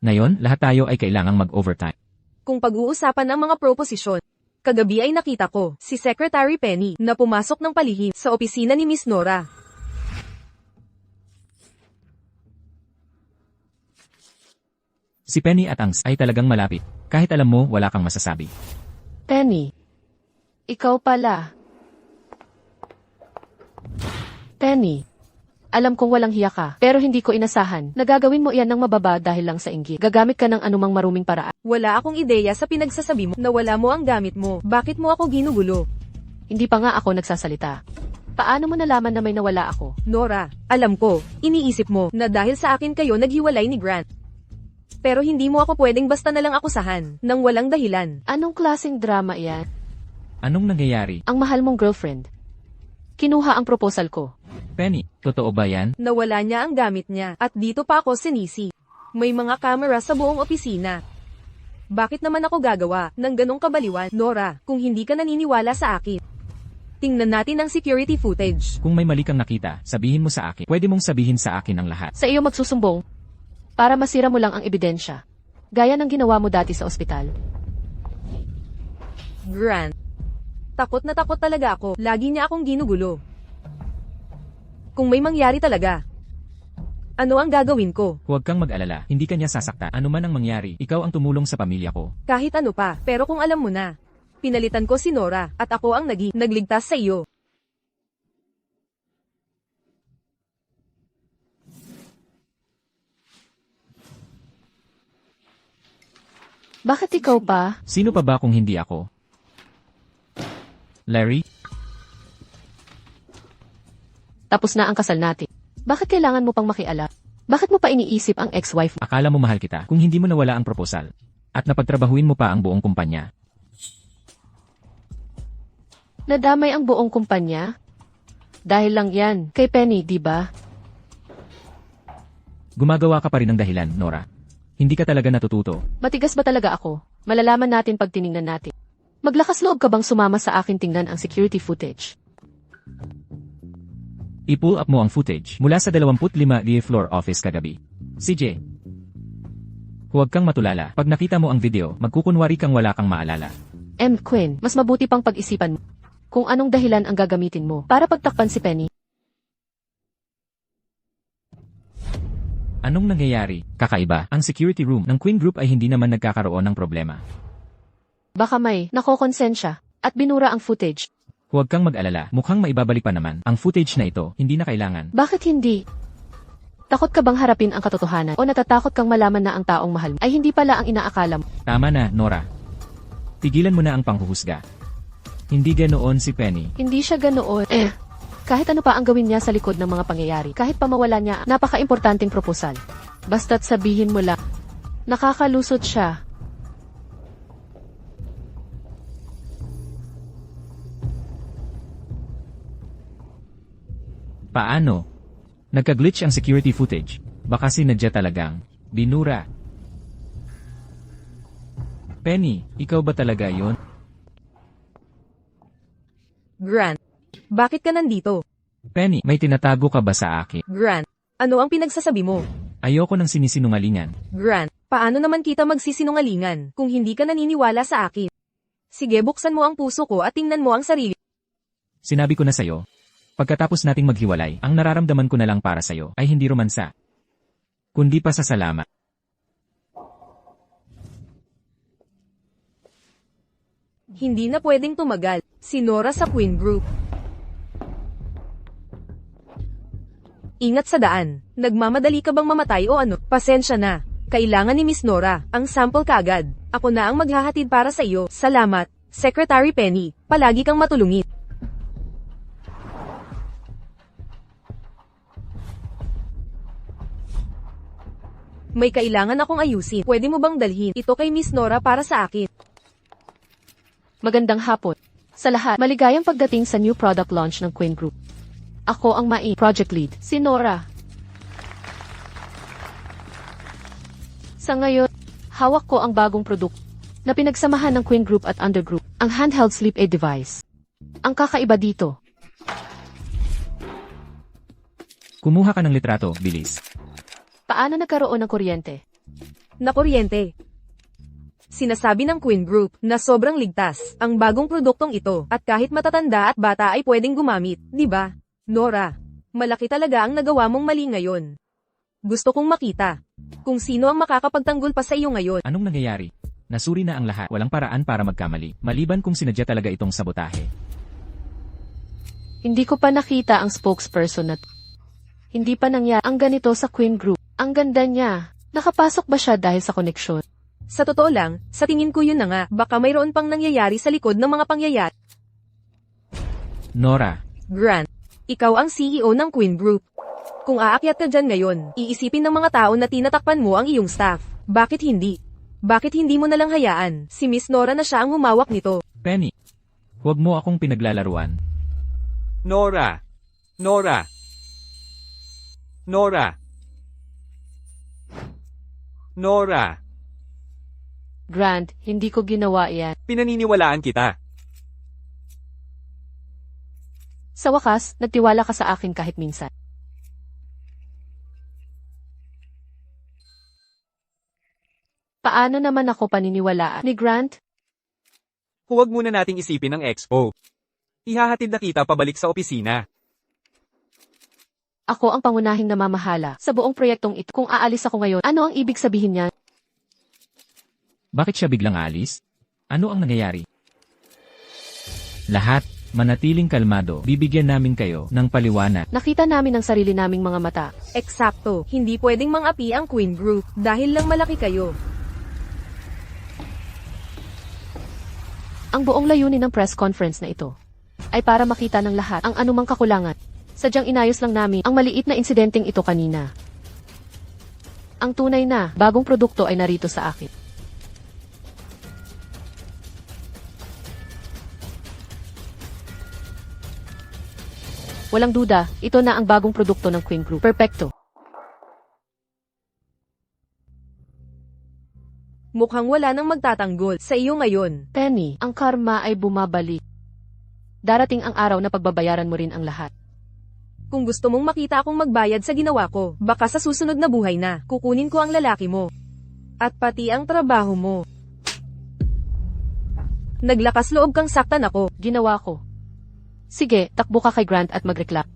Ngayon, lahat tayo ay kailangang mag-overtime. Kung pag-uusapan ng mga proposisyon, kagabi ay nakita ko si Secretary Penny na pumasok ng palihim sa opisina ni Miss Nora. Si Penny at Angs ay talagang malapit. Kahit alam mo, wala kang masasabi. Penny. Ikaw pala. Penny. Alam kong walang hiya ka, pero hindi ko inasahan na gagawin mo iyan ng mababa dahil lang sa inggit. Gagamit ka ng anumang maruming paraan. Wala akong ideya sa pinagsasabi mo na wala mo ang gamit mo. Bakit mo ako ginugulo? Hindi pa nga ako nagsasalita. Paano mo nalaman na may nawala ako? Nora, alam ko, iniisip mo na dahil sa akin kayo naghiwalay ni Grant. Pero hindi mo ako pwedeng basta na lang akusahan nang walang dahilan. Anong klaseng drama iyan? Anong nangyayari? Ang mahal mong girlfriend. Kinuha ang proposal ko. Penny, totoo ba yan? Nawala niya ang gamit niya at dito pa ako sinisi. May mga kamera sa buong opisina. Bakit naman ako gagawa ng ganong kabaliwan, Nora, kung hindi ka naniniwala sa akin? Tingnan natin ang security footage. Kung may mali kang nakita, sabihin mo sa akin. Pwede mong sabihin sa akin ang lahat. Sa iyo magsusumbong para masira mo lang ang ebidensya. Gaya ng ginawa mo dati sa ospital. Grant. Takot na takot talaga ako. Lagi niya akong ginugulo. Kung may mangyari talaga, ano ang gagawin ko? Huwag kang mag-alala, hindi ka niya sasaktan. Ano man ang mangyari, ikaw ang tumulong sa pamilya ko. Kahit ano pa, pero kung alam mo na, pinalitan ko si Nora at ako ang nagligtas sa iyo. Bakit ikaw pa? Sino pa ba kung hindi ako? Larry? Tapos na ang kasal natin. Bakit kailangan mo pang makialam? Bakit mo pa iniisip ang ex-wife mo? Akala mo mahal kita kung hindi mo nawala ang proposal. At napagtrabahuin mo pa ang buong kumpanya. Nadamay ang buong kumpanya? Dahil lang yan, kay Penny, di ba? Gumagawa ka pa rin ng dahilan, Nora. Hindi ka talaga natututo. Matigas ba talaga ako? Malalaman natin pag tiningnan natin. Maglakas loob ka bang sumama sa akin tingnan ang security footage? I-pull up mo ang footage mula sa 25 D floor office kagabi. CJ. Huwag kang matulala. Pag nakita mo ang video, magkukunwari kang wala kang maalala. Quinn, mas mabuti pang pag-isipan mo kung anong dahilan ang gagamitin mo para pagtakpan si Penny. Anong nangyayari? Kakaiba, ang security room ng Queen Group ay hindi naman nagkakaroon ng problema. Baka may nakokonsensya at binura ang footage. Huwag kang mag-alala, mukhang maibabalik pa naman. Ang footage na ito, hindi na kailangan. Bakit hindi? Takot ka bang harapin ang katotohanan o natatakot kang malaman na ang taong mahal mo ay hindi pala ang inaakala mo? Tama na, Nora. Tigilan mo na ang panghuhusga. Hindi ganoon si Penny. Hindi siya ganoon. Kahit ano pa ang gawin niya sa likod ng mga pangyayari, kahit pamawala niya, napaka-importanting proposal. Basta't sabihin mo lang, nakakalusot siya. Paano? Nagka-glitch ang security footage. Baka sinadya talagang binura. Penny, ikaw ba talaga yon? Grant, bakit ka nandito? Penny, may tinatago ka ba sa akin? Grant, ano ang pinagsasabi mo? Ayoko ng sinisinungalingan. Grant, paano naman kita magsisinungalingan kung hindi ka naniniwala sa akin? Sige, buksan mo ang puso ko at tingnan mo ang sarili. Sinabi ko na sa'yo, pagkatapos nating maghiwalay, ang nararamdaman ko na lang para sa'yo ay hindi romansa, kundi pasasalamat. Hindi na pwedeng tumagal. Si Nora sa Queen Group. Ingat sa daan. Nagmamadali ka bang mamatay o ano? Pasensya na. Kailangan ni Miss Nora ang sample kaagad. Ako na ang maghahatid para sa iyo. Salamat, Secretary Penny. Palagi kang matulungit. May kailangan akong ayusin. Pwede mo bang dalhin ito kay Miss Nora para sa akin? Magandang hapon. Sa lahat, maligayang pagdating sa new product launch ng Queen Group. Ako ang project lead, si Nora. Sa ngayon, hawak ko ang bagong produkto na pinagsamahan ng Queen Group at Undergroup, ang handheld sleep aid device. Ang kakaiba dito, Kumuha ka ng litrato, bilis. paano nagkaroon ng kuryente? Na kuryente. Sinasabi ng Queen Group na sobrang ligtas ang bagong produktong ito at kahit matatanda at bata ay pwedeng gumamit, di ba? Nora, malaki talaga ang nagawa mong mali ngayon. Gusto kong makita kung sino ang makakapagtanggol pa sa iyo ngayon. Anong nangyayari? Nasuri na ang lahat, walang paraan para magkamali, maliban kung sinadya talaga itong sabotahe. Hindi ko pa nakita ang spokesperson na hindi pa nangyari ang ganito sa Queen Group. Ang ganda niya. Nakapasok ba siya dahil sa koneksyon? Sa totoo lang, sa tingin ko yun na nga, baka mayroon pang nangyayari sa likod ng mga pangyayari. Nora, Grant, ikaw ang CEO ng Queen Group. Kung aakyat ka dyan ngayon, iisipin ng mga tao na tinatakpan mo ang iyong staff. Bakit hindi? Bakit hindi mo nalang hayaan? Si Miss Nora na siya ang humawak nito. Penny, huwag mo akong pinaglalaruan. Nora! Nora! Nora! Nora! Grant, hindi ko ginawa yan. Pinaniniwalaan kita. Sa wakas, nagtiwala ka sa akin kahit minsan. Paano naman ako paniniwalaan ni Grant? Huwag muna nating isipin ang expo. Ihahatid na kita pabalik sa opisina. Ako ang pangunahing namamahala sa buong proyektong ito. Kung aalis ako ngayon, ano ang ibig sabihin niyan? Bakit siya biglang alis? Ano ang nangyayari? Lahat, manatiling kalmado. Bibigyan namin kayo ng paliwanag. Nakita namin ang sarili naming mga mata. Eksakto, hindi pwedeng mang-api ang Queen Group dahil lang malaki kayo. Ang buong layunin ng press conference na ito ay para makita ng lahat ang anumang kakulangan. Sadyang inayos lang namin ang maliit na insidenteng ito kanina. Ang tunay na bagong produkto ay narito sa akin. Walang duda, ito na ang bagong produkto ng Queen Group. Perpekto. Mukhang wala nang magtatanggol sa iyo ngayon. Penny, ang karma ay bumabalik. Darating ang araw na pagbabayaran mo rin ang lahat. Kung gusto mong makita akong magbayad sa ginawa ko, baka sa susunod na buhay na, kukunin ko ang lalaki mo. At pati ang trabaho mo. Naglakas loob kang saktan ako. Ginawa ko. Sige, takbo ka kay Grant at magreklam.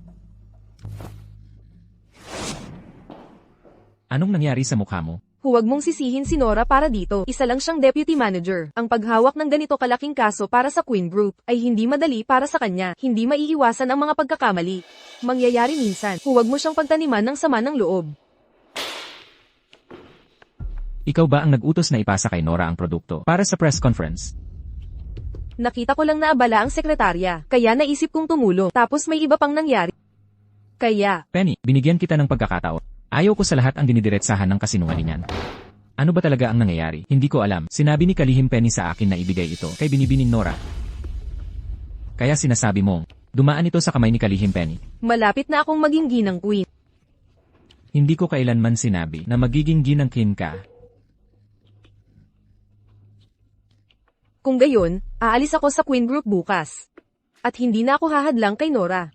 Anong nangyari sa mukha mo? Huwag mong sisihin si Nora para dito. Isa lang siyang deputy manager. Ang paghawak ng ganito kalaking kaso para sa Queen Group ay hindi madali para sa kanya. Hindi maiiwasan ang mga pagkakamali. Mangyayari minsan. Huwag mo siyang pagtaniman ng sama ng loob. Ikaw ba ang nag-utos na ipasa kay Nora ang produkto para sa press conference? Nakita ko lang na abala ang sekretarya. Kaya naisip kong tumulong. Tapos may iba pang nangyari. Kaya, Penny, binigyan kita ng pagkakataon. Ayaw ko sa lahat ang dinidiretsahan ng kasinungalingan. Ano ba talaga ang nangyayari? Hindi ko alam. Sinabi ni Kalihim Penny sa akin na ibigay ito kay Binibining Nora. Kaya sinasabi mong, dumaan ito sa kamay ni Kalihim Penny. malapit na akong maging ginang queen. Hindi ko kailanman sinabi na magiging ginangkin ka. Kung gayon, aalis ako sa Queen Group bukas. At hindi na ako hahadlang kay Nora.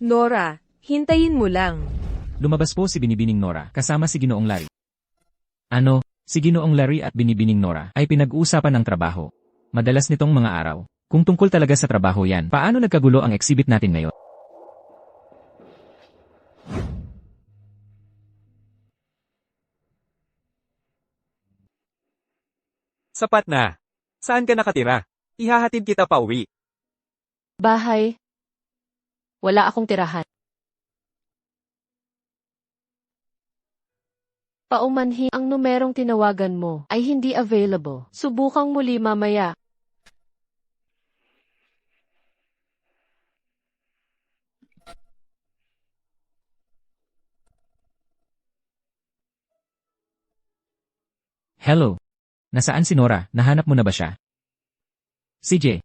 Nora, hintayin mo lang. Lumabas po si Binibining Nora kasama si Ginoong Larry. Ano, si Ginoong Larry at Binibining Nora ay pinag-uusapan ng trabaho. Madalas nitong mga araw. Kung tungkol talaga sa trabaho yan, paano nagkagulo ang exhibit natin ngayon? Sapat na. Saan ka nakatira? Ihahatid kita pa uwi. Bahay. Wala akong tirahan. Paumanhin, ang numerong tinawagan mo ay hindi available. Subukang muli mamaya. Hello. Nasaan si Nora? Nahanap mo na ba siya? CJ.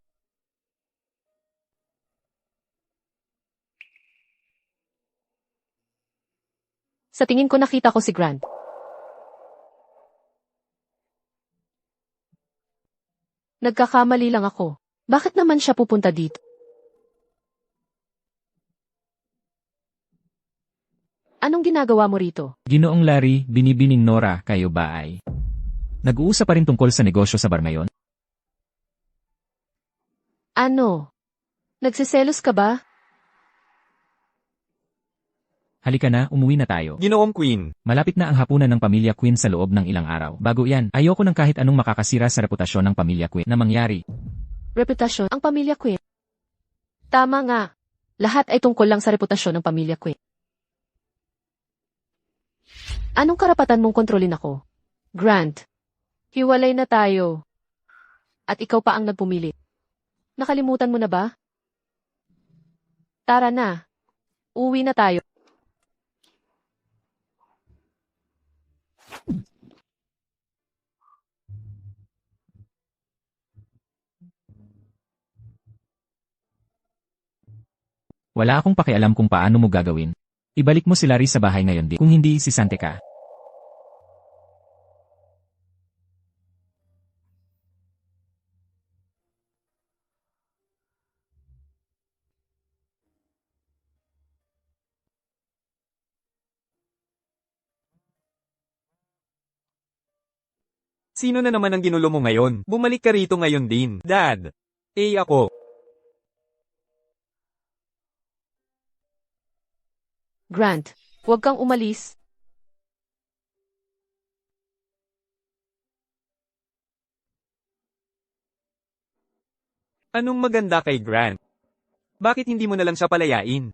Sa tingin ko nakita ko si Grant. Nagkakamali lang ako. Bakit naman siya pupunta dito? Anong ginagawa mo rito? Ginoong Larry, Binibining Nora, kayo ba ay? Nag-uusap pa rin tungkol sa negosyo sa bar ngayon? Ano? Nagsiselos ka ba? Halika na, umuwi na tayo. Ginoong Queen, Malapit na ang hapunan ng pamilya Queen sa loob ng ilang araw. Bago yan, ayoko ng kahit anong makakasira sa reputasyon ng pamilya Queen na mangyari. Reputasyon ang pamilya Queen. Tama nga. Lahat ay tungkol lang sa reputasyon ng pamilya Queen. Anong karapatan mong kontrolin ako? Grant, hiwalay na tayo. At ikaw pa ang nagpumili. Nakalimutan mo na ba? Tara na. Uwi na tayo. Wala akong pakialam kung paano mo gagawin. Ibalik mo si Larry sa bahay ngayon kung hindi sisante ka. sino na naman ang ginulo mo ngayon? Bumalik ka rito ngayon din. Dad. Ako. Grant, huwag kang umalis. Anong maganda kay Grant? Bakit hindi mo na lang siya palayain?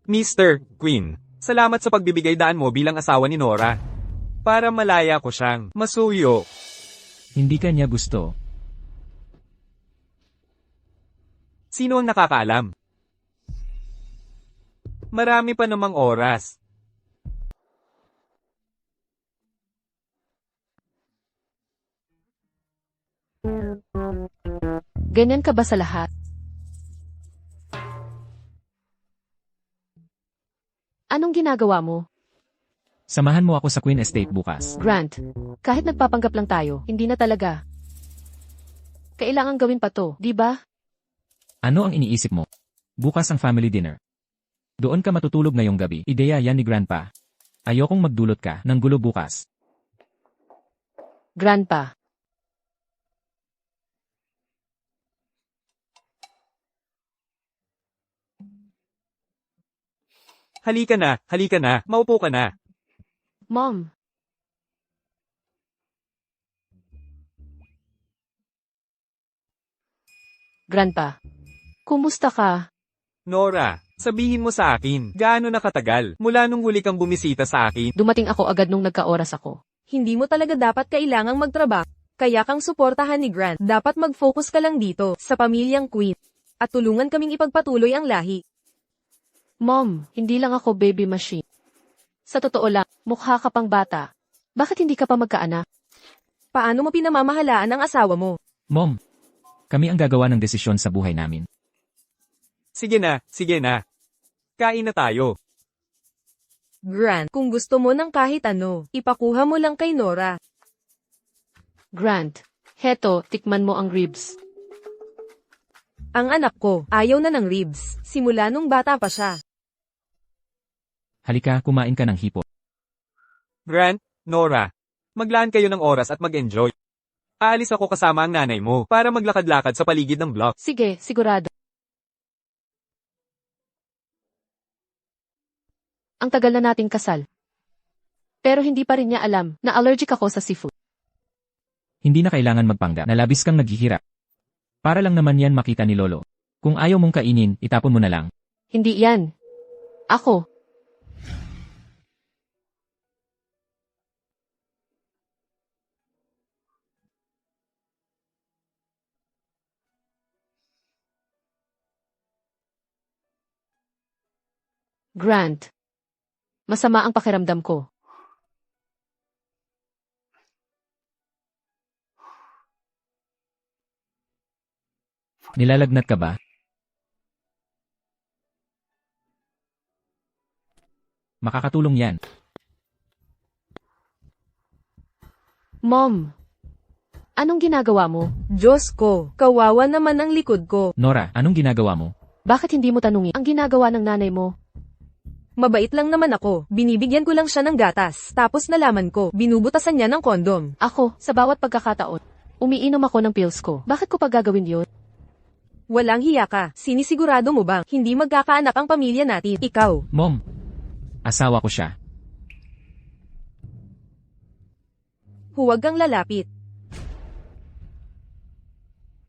Mr. Queen, salamat sa pagbibigay daan mo bilang asawa ni Nora. Para malaya ko siyang masuyo. Hindi ka niya gusto. Sino ang nakakaalam? Marami pa namang oras. Ganyan ka ba sa lahat? Anong ginagawa mo? Samahan mo ako sa Queen Estate bukas. Grant, kahit nagpapanggap lang tayo, hindi na talaga. Kailangan gawin pa to, di ba? Ano ang iniisip mo? Bukas ang family dinner. Doon ka matutulog ngayong gabi. Ideya yan ni Grandpa. Ayokong magdulot ka ng gulo bukas. Grandpa. Halika na, maupo ka na. Mom. Grandpa. Kumusta ka? Nora, sabihin mo sa akin, gaano na katagal mula nung huli kang bumisita sa akin? Dumating ako agad nung nagka-oras ako. Hindi mo talaga dapat kailangang magtrabaho. Kaya kang suportahan ni Grant. Dapat mag-focus ka lang dito, sa pamilyang Queen. At tulungan kaming ipagpatuloy ang lahi. Mom, hindi lang ako baby machine. Sa totoo lang, mukha ka pang bata. Bakit hindi ka pa magkaanak? Paano mo pinamamahalaan ang asawa mo? Mom, kami ang gagawa ng desisyon sa buhay namin. Sige na. Kain na tayo. Grant, kung gusto mo ng kahit ano, ipakuha mo lang kay Nora. Grant, heto, tikman mo ang ribs. Ang anak ko, ayaw na ng ribs. Simula nung bata pa siya. Halika, kumain ka ng hipo. Grant, Nora, maglaan kayo ng oras at mag-enjoy. Aalis ako kasama ang nanay mo para maglakad-lakad sa paligid ng block. Sige, sigurado. Ang tagal na nating kasal. Pero hindi pa rin niya alam na allergic ako sa seafood. Hindi na kailangan magpanggap na labis kang naghihirap. Para lang naman yan makita ni Lolo. Kung ayaw mong kainin, itapon mo na lang. Hindi yan. Ako. Grant. Masama ang pakiramdam ko. Nilalagnat ka ba? Makakatulong yan. Mom. Anong ginagawa mo? Diyos ko, kawawa naman ang likod ko. Nora, anong ginagawa mo? Bakit hindi mo tanungin ang ginagawa ng nanay mo? Mabait lang naman ako. Binibigyan ko lang siya ng gatas. Tapos nalaman ko, binubutasan niya ng kondom. Ako, sa bawat pagkakataon, umiinom ako ng pills ko. Bakit ko pa gagawin yun? Walang hiya ka. Sinisigurado mo bang hindi magkakaanak ang pamilya natin? Ikaw. Mom, asawa ko siya. Huwag kang lalapit.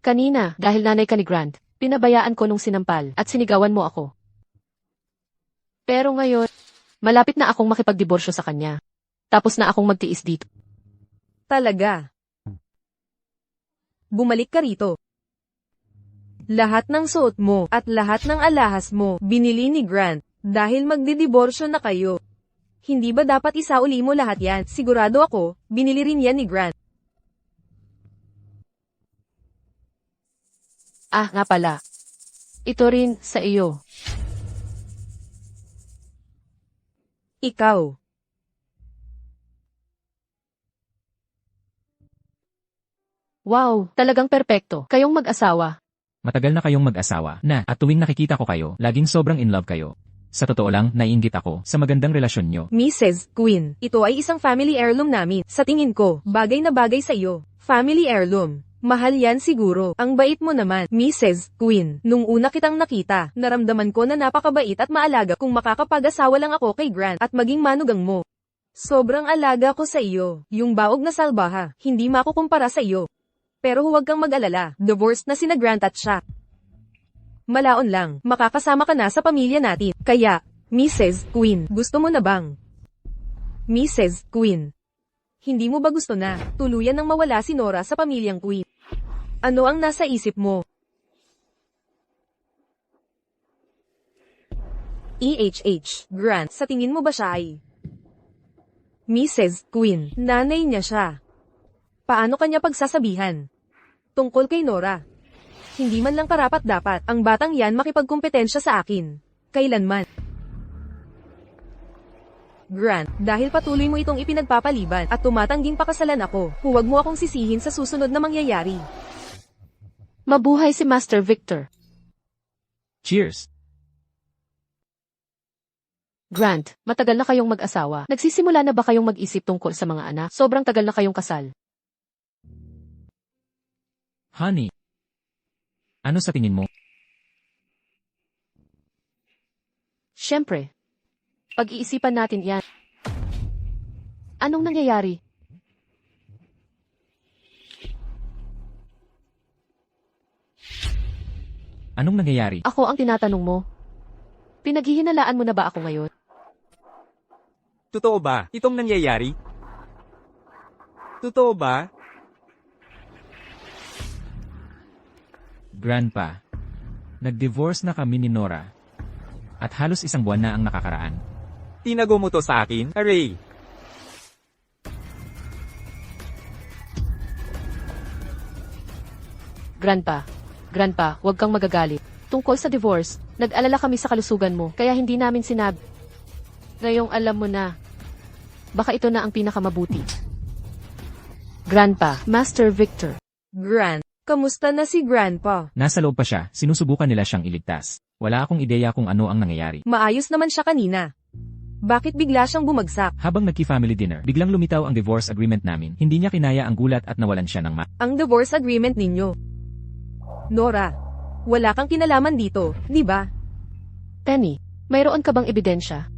Kanina, dahil nanay ka ni Grant, pinabayaan ko nung sinampal at sinigawan mo ako. Pero ngayon, malapit na akong makipagdiborsyo sa kanya. Tapos na akong magtiis dito. Talaga. Bumalik ka rito. Lahat ng suot mo at lahat ng alahas mo binili ni Grant dahil magdidiborsyo na kayo. Hindi ba dapat isauli mo lahat yan? Sigurado ako, binili rin yan ni Grant. Ah, nga pala. Ito rin sa iyo. Ikaw. Wow, talagang perpekto. Kayong mag-asawa. Matagal na kayong mag-asawa na at tuwing nakikita ko kayo, laging sobrang in love kayo. Sa totoo lang, naiinggit ako sa magandang relasyon nyo. Mrs. Queen, ito ay isang family heirloom namin. Sa tingin ko, bagay na bagay sa iyo. Family heirloom. Mahal yan siguro. Ang bait mo naman, Mrs. Queen. Nung una kitang nakita, naramdaman ko na napakabait at maalaga kung makakapag-asawa lang ako kay Grant at maging manugang mo. Sobrang alaga ko sa iyo. Yung baog na salbaha, hindi makukumpara sa iyo. Pero huwag kang mag-alala, divorced na sina Grant at siya. Malaon lang, makakasama ka na sa pamilya natin. Kaya, Mrs. Queen, gusto mo na bang? Mrs. Queen. Hindi mo ba gusto na tuluyan nang mawala si Nora sa pamilyang Queen? Ano ang nasa isip mo? Grant, sa tingin mo ba siya ay Mrs. Queen, nanay niya siya? Paano kanya pagsasabihan? Tungkol kay Nora. Hindi man lang karapat-dapat ang batang yan makipagkumpetensya sa akin. Kailanman. Grant, dahil patuloy mo itong ipinagpapaliban at tumatangging pakasalan ako, huwag mo akong sisihin sa susunod na mangyayari. Mabuhay si Master Victor. Cheers! Grant, matagal na kayong mag-asawa. Nagsisimula na ba kayong mag-isip tungkol sa mga anak? Sobrang tagal na kayong kasal. Honey, ano sa tingin mo? Siyempre. Pag-iisipan natin yan. Anong nangyayari? Anong nangyayari? Ako ang tinatanong mo. Pinaghihinalaan mo na ba ako ngayon? Totoo ba itong nangyayari? Totoo ba? Grandpa, nag-divorce na kami ni Nora. At halos 1 buwan na ang nakakaraan. Tinago mo to sa akin, Ray. Grandpa, huwag kang magagalit. Tungkol sa divorce, nag-alala kami sa kalusugan mo, kaya hindi namin sinabi. Ngayong alam mo na, baka ito na ang pinakamabuti. Grandpa, Master Victor. Grant, kamusta na si Grandpa? Nasa loob pa siya, sinusubukan nila siyang iligtas. Wala akong ideya kung ano ang nangyayari. Maayos naman siya kanina. Bakit bigla siyang bumagsak? Habang nagki-family dinner, biglang lumitaw ang divorce agreement namin. Hindi niya kinaya ang gulat at nawalan siya ng Ang divorce agreement ninyo. Nora, wala kang kinalaman dito, di ba? Penny, mayroon ka bang ebidensya?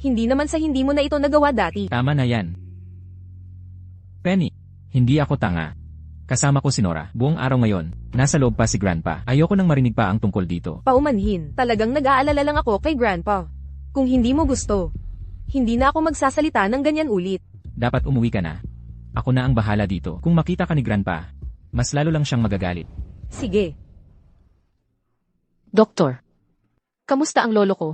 Hindi naman sa hindi mo na ito nagawa dati. Tama na yan. Penny, hindi ako tanga. Kasama ko si Nora. Buong araw ngayon, nasa loob pa si Grandpa. Ayoko nang marinig pa ang tungkol dito. Paumanhin, talagang nag-aalala lang ako kay Grandpa. Kung hindi mo gusto, hindi na ako magsasalita ng ganyan ulit. Dapat umuwi ka na. Ako na ang bahala dito. Kung makita ka ni Grandpa, mas lalo lang siyang magagalit. Sige. Doktor, kamusta ang lolo ko?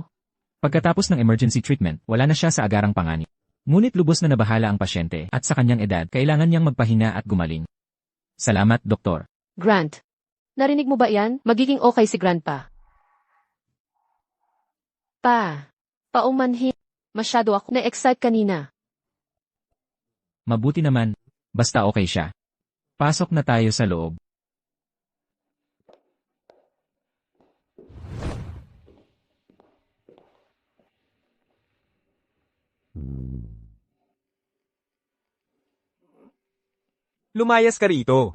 Pagkatapos ng emergency treatment, wala na siya sa agarang panganib. Ngunit lubos na nabahala ang pasyente at sa kanyang edad, kailangan niyang magpahinga at gumaling. Salamat, Doktor. Grant, narinig mo ba yan? Magiging okay si Grandpa. Paumanhin. Masyado ako na-excite kanina. Mabuti naman, basta okay siya. Pasok na tayo sa loob. Lumayas ka rito.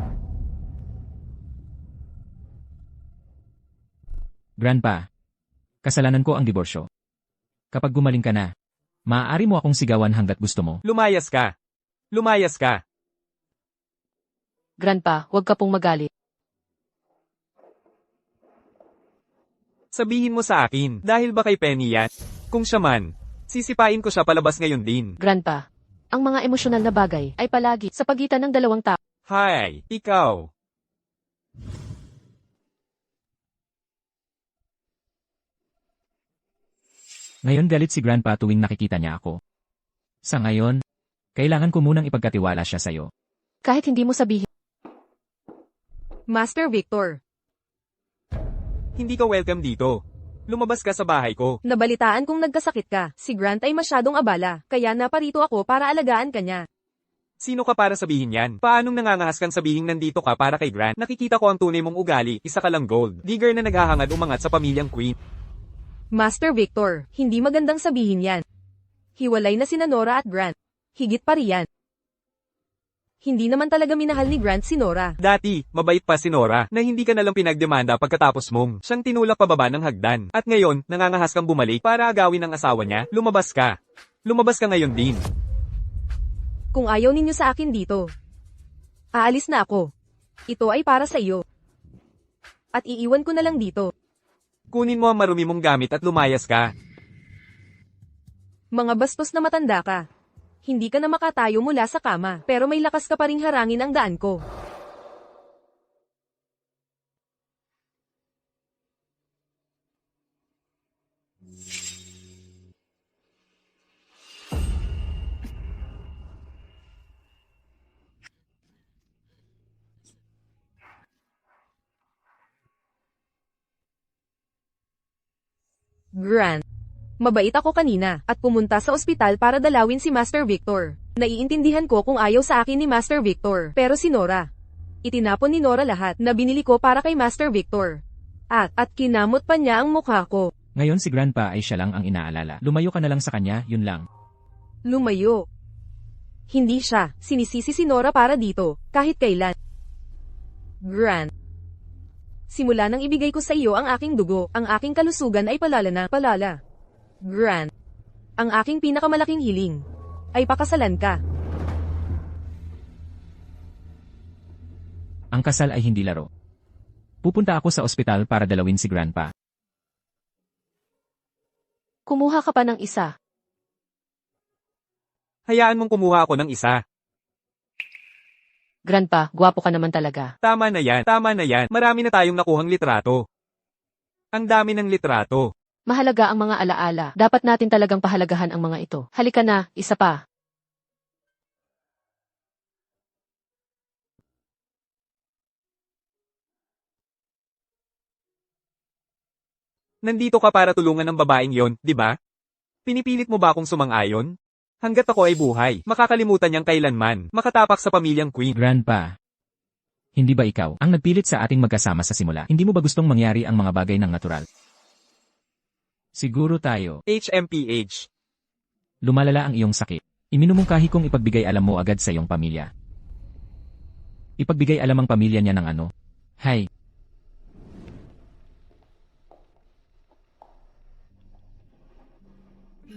Grandpa, kasalanan ko ang diborsyo. Kapag gumaling ka na, maaari mo akong sigawan hanggat gusto mo. Lumayas ka. Lumayas ka. Grandpa, huwag ka pong magalit. Sabihin mo sa akin, dahil ba kay Penny yan? Kung siya man, sisipain ko siya palabas ngayon din. Grandpa, ang mga emosyonal na bagay ay palagi sa pagitan ng dalawang tao. Hi, ikaw. Ngayon galit si Grandpa tuwing nakikita niya ako. Sa ngayon, kailangan ko munang ipagkatiwala siya sa'yo. Kahit hindi mo sabihin. Master Victor, Hindi ka welcome dito. Lumabas ka sa bahay ko. nabalitaan kong nagkasakit ka. Si Grant ay masyadong abala, kaya naparito ako para alagaan ka niya. Sino ka para sabihin yan? Paanong nangangahas kang sabihin nandito ka para kay Grant? Nakikita ko ang tunay mong ugali, isa ka lang gold. Digger na naghahangad umangat sa pamilyang Queen. Master Victor, hindi magandang sabihin yan. Hiwalay na sina Nora at Grant. Higit pa riyan. Hindi naman talaga minahal ni Grant si Nora. Dati, mabait pa si Nora, na hindi ka nalang pinagdemanda pagkatapos mong siyang tinulak pababa ng hagdan. At ngayon, nangangahas kang bumalik para agawin ang asawa niya, lumabas ka. Lumabas ka ngayon din. Kung ayaw ninyo sa akin dito, aalis na ako. Ito ay para sa iyo. At iiwan ko na lang dito. Kunin mo ang marumi mong gamit at lumayas ka. Mga bastos na matanda ka. Hindi ka na makatayo mula sa kama, pero may lakas ka pa ring harangin ang daan ko. Grant. Mabait ako kanina, at pumunta sa ospital para dalawin si Master Victor. Naiintindihan ko kung ayaw sa akin ni Master Victor, pero si Nora. Itinapon ni Nora lahat na binili ko para kay Master Victor. At kinamot pa niya ang mukha ko. Ngayon si Grandpa ay siya lang ang inaalala. Lumayo ka na lang sa kanya, yun lang. Lumayo. Hindi siya, sinisisi si Nora para dito, kahit kailan. Grant. Simula nang ibigay ko sa iyo ang aking dugo, ang aking kalusugan ay palala. Grant. Ang aking pinakamalaking hiling ay pakasalan ka. Ang kasal ay hindi laro. Pupunta ako sa ospital para dalawin si Grandpa. Kumuha ka pa ng isa. Hayaan mong kumuha ako ng isa. Grandpa, gwapo ka naman talaga. Tama na yan. Marami na tayong nakuhang litrato. Ang dami ng litrato. Mahalaga ang mga alaala. Dapat natin talagang pahalagahan ang mga ito. Halika na, isa pa. Nandito ka para tulungan ng babaeng yon, di ba? Pinipilit mo ba akong sumang-ayon? Hanggat ako ay buhay, makakalimutan niyang kailanman, makatapak sa pamilyang Queen. Grandpa. Hindi ba ikaw ang nagpilit sa ating magkasama sa simula? Hindi mo ba gustong mangyari ang mga bagay ng natural? Siguro tayo. HMPH. Lumalala ang iyong sakit. Iminumungkahi kong ipagbigay alam mo agad sa iyong pamilya. Ipagbigay alam ang pamilya niya ng ano? Hay.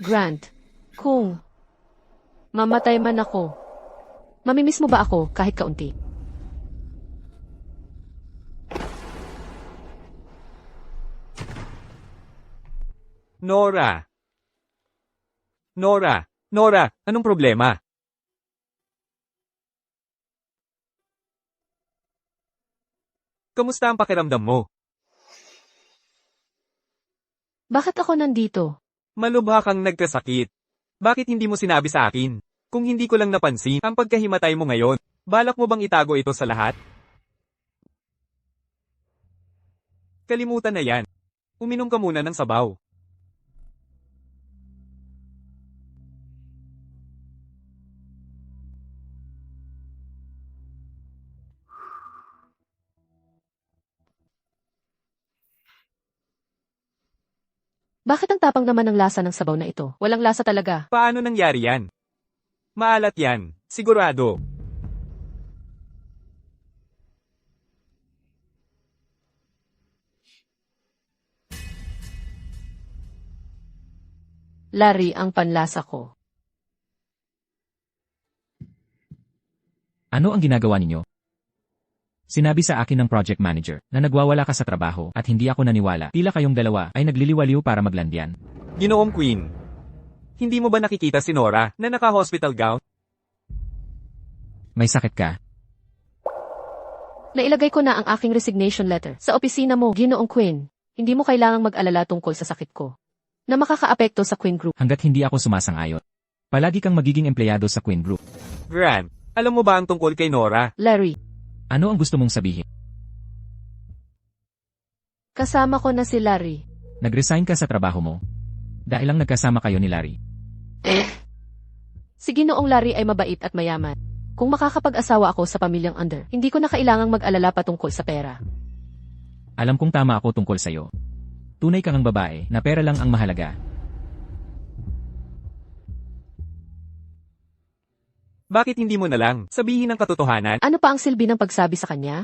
Grant, kung mamatay man ako, mamimiss mo ba ako kahit kaunti? Nora, anong problema? Kamusta ang pakiramdam mo? Bakit ako nandito? Malubha kang nagkasakit. Bakit hindi mo sinabi sa akin? Kung hindi ko lang napansin ang pagkahimatay mo ngayon, balak mo bang itago ito sa lahat? Kalimutan na yan. Uminom ka muna ng sabaw. Bakit ang tapang naman ng lasa ng sabaw na ito? Walang lasa talaga. Paano nangyari yan? Maalat yan, sigurado. Larry ang panlasa ko. Ano ang ginagawa ninyo? Sinabi sa akin ng project manager na nagwawala ka sa trabaho at hindi ako naniwala. Tila kayong dalawa ay nagliliwaliw para maglandian. Ginoong Queen, hindi mo ba nakikita si Nora na naka-hospital gown? May sakit ka. Nailagay ko na ang aking resignation letter sa opisina mo, Ginoong Quinn. Hindi mo kailangang mag-alala tungkol sa sakit ko na makakaapekto sa Quinn Group. Hanggat hindi ako sumasang-ayon. Palagi kang magiging empleyado sa Quinn Group. Grant, alam mo ba ang tungkol kay Nora? Larry, Ano ang gusto mong sabihin? kasama ko na si Larry. Nag-resign ka sa trabaho mo? Dahil lang nagkasama kayo ni Larry. Si Ginoong Larry ay mabait at mayaman. Kung makakapag-asawa ako sa pamilyang Under, hindi ko na kailangang mag-alala patungkol sa pera. Alam kong tama ako tungkol sa'yo. Tunay kang ang babae na pera lang ang mahalaga. Bakit hindi mo na lang sabihin ang katotohanan? Ano pa ang silbi ng pagsabi sa kanya?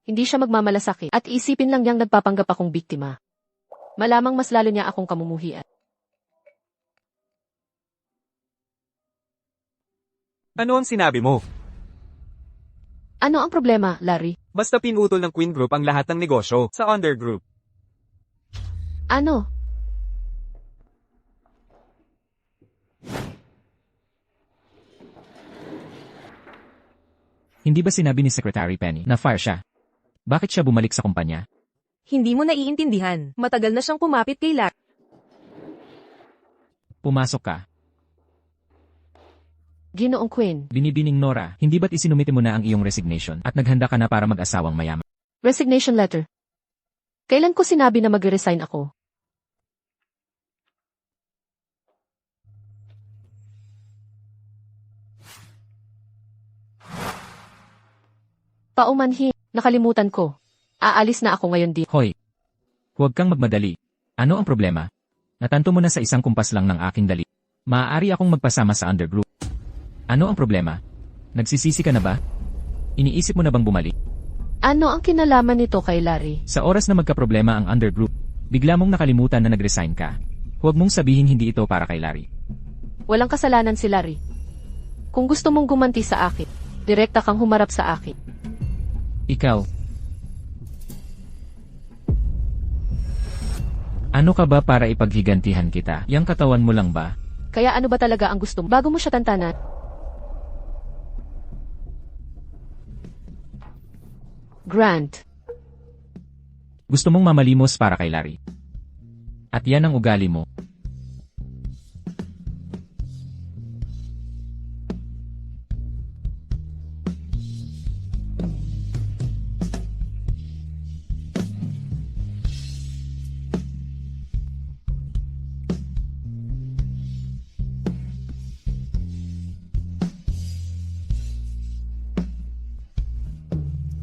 Hindi siya magmamalasakit at isipin lang niyang nagpapanggap akong biktima. Malamang mas lalo niya akong kamumuhian. Ano ang sinabi mo? Ano ang problema, Larry? Basta pinutol ng Queen Group ang lahat ng negosyo sa Under Group. Ano? Hindi ba sinabi ni Secretary Penny na fire siya? Bakit siya bumalik sa kumpanya? Hindi mo naiintindihan. Matagal na siyang kumapit kay Larry. Pumasok ka. Ginoong Quinn, Binibining Nora, hindi ba't isinumite mo na ang iyong resignation at naghanda ka na para mag-asawang mayaman? resignation letter. Kailan ko sinabi na mag-resign ako? Paumanhin, nakalimutan ko. Aalis na ako ngayon di. Hoy! Huwag kang magmadali. Ano ang problema? Natanto mo na sa isang kumpas lang ng aking dali. Maaari akong magpasama sa undergroup. Ano ang problema? Nagsisisi ka na ba? Iniisip mo na bang bumalik? Ano ang kinalaman nito kay Larry? Sa oras na magkaproblema ang undergroup, bigla mong nakalimutan na nag-resign ka. Huwag mong sabihin hindi ito para kay Larry. Walang kasalanan si Larry. Kung gusto mong gumanti sa akin, direkta kang humarap sa akin. Ikaw. Ano ka ba para ipaghigantihan kita? Yang katawan mo lang ba? Kaya ano ba talaga ang gusto mo bago mo siya tantanan? Grant, Gusto mong mamalimos para kay Larry. At yan ang ugali mo.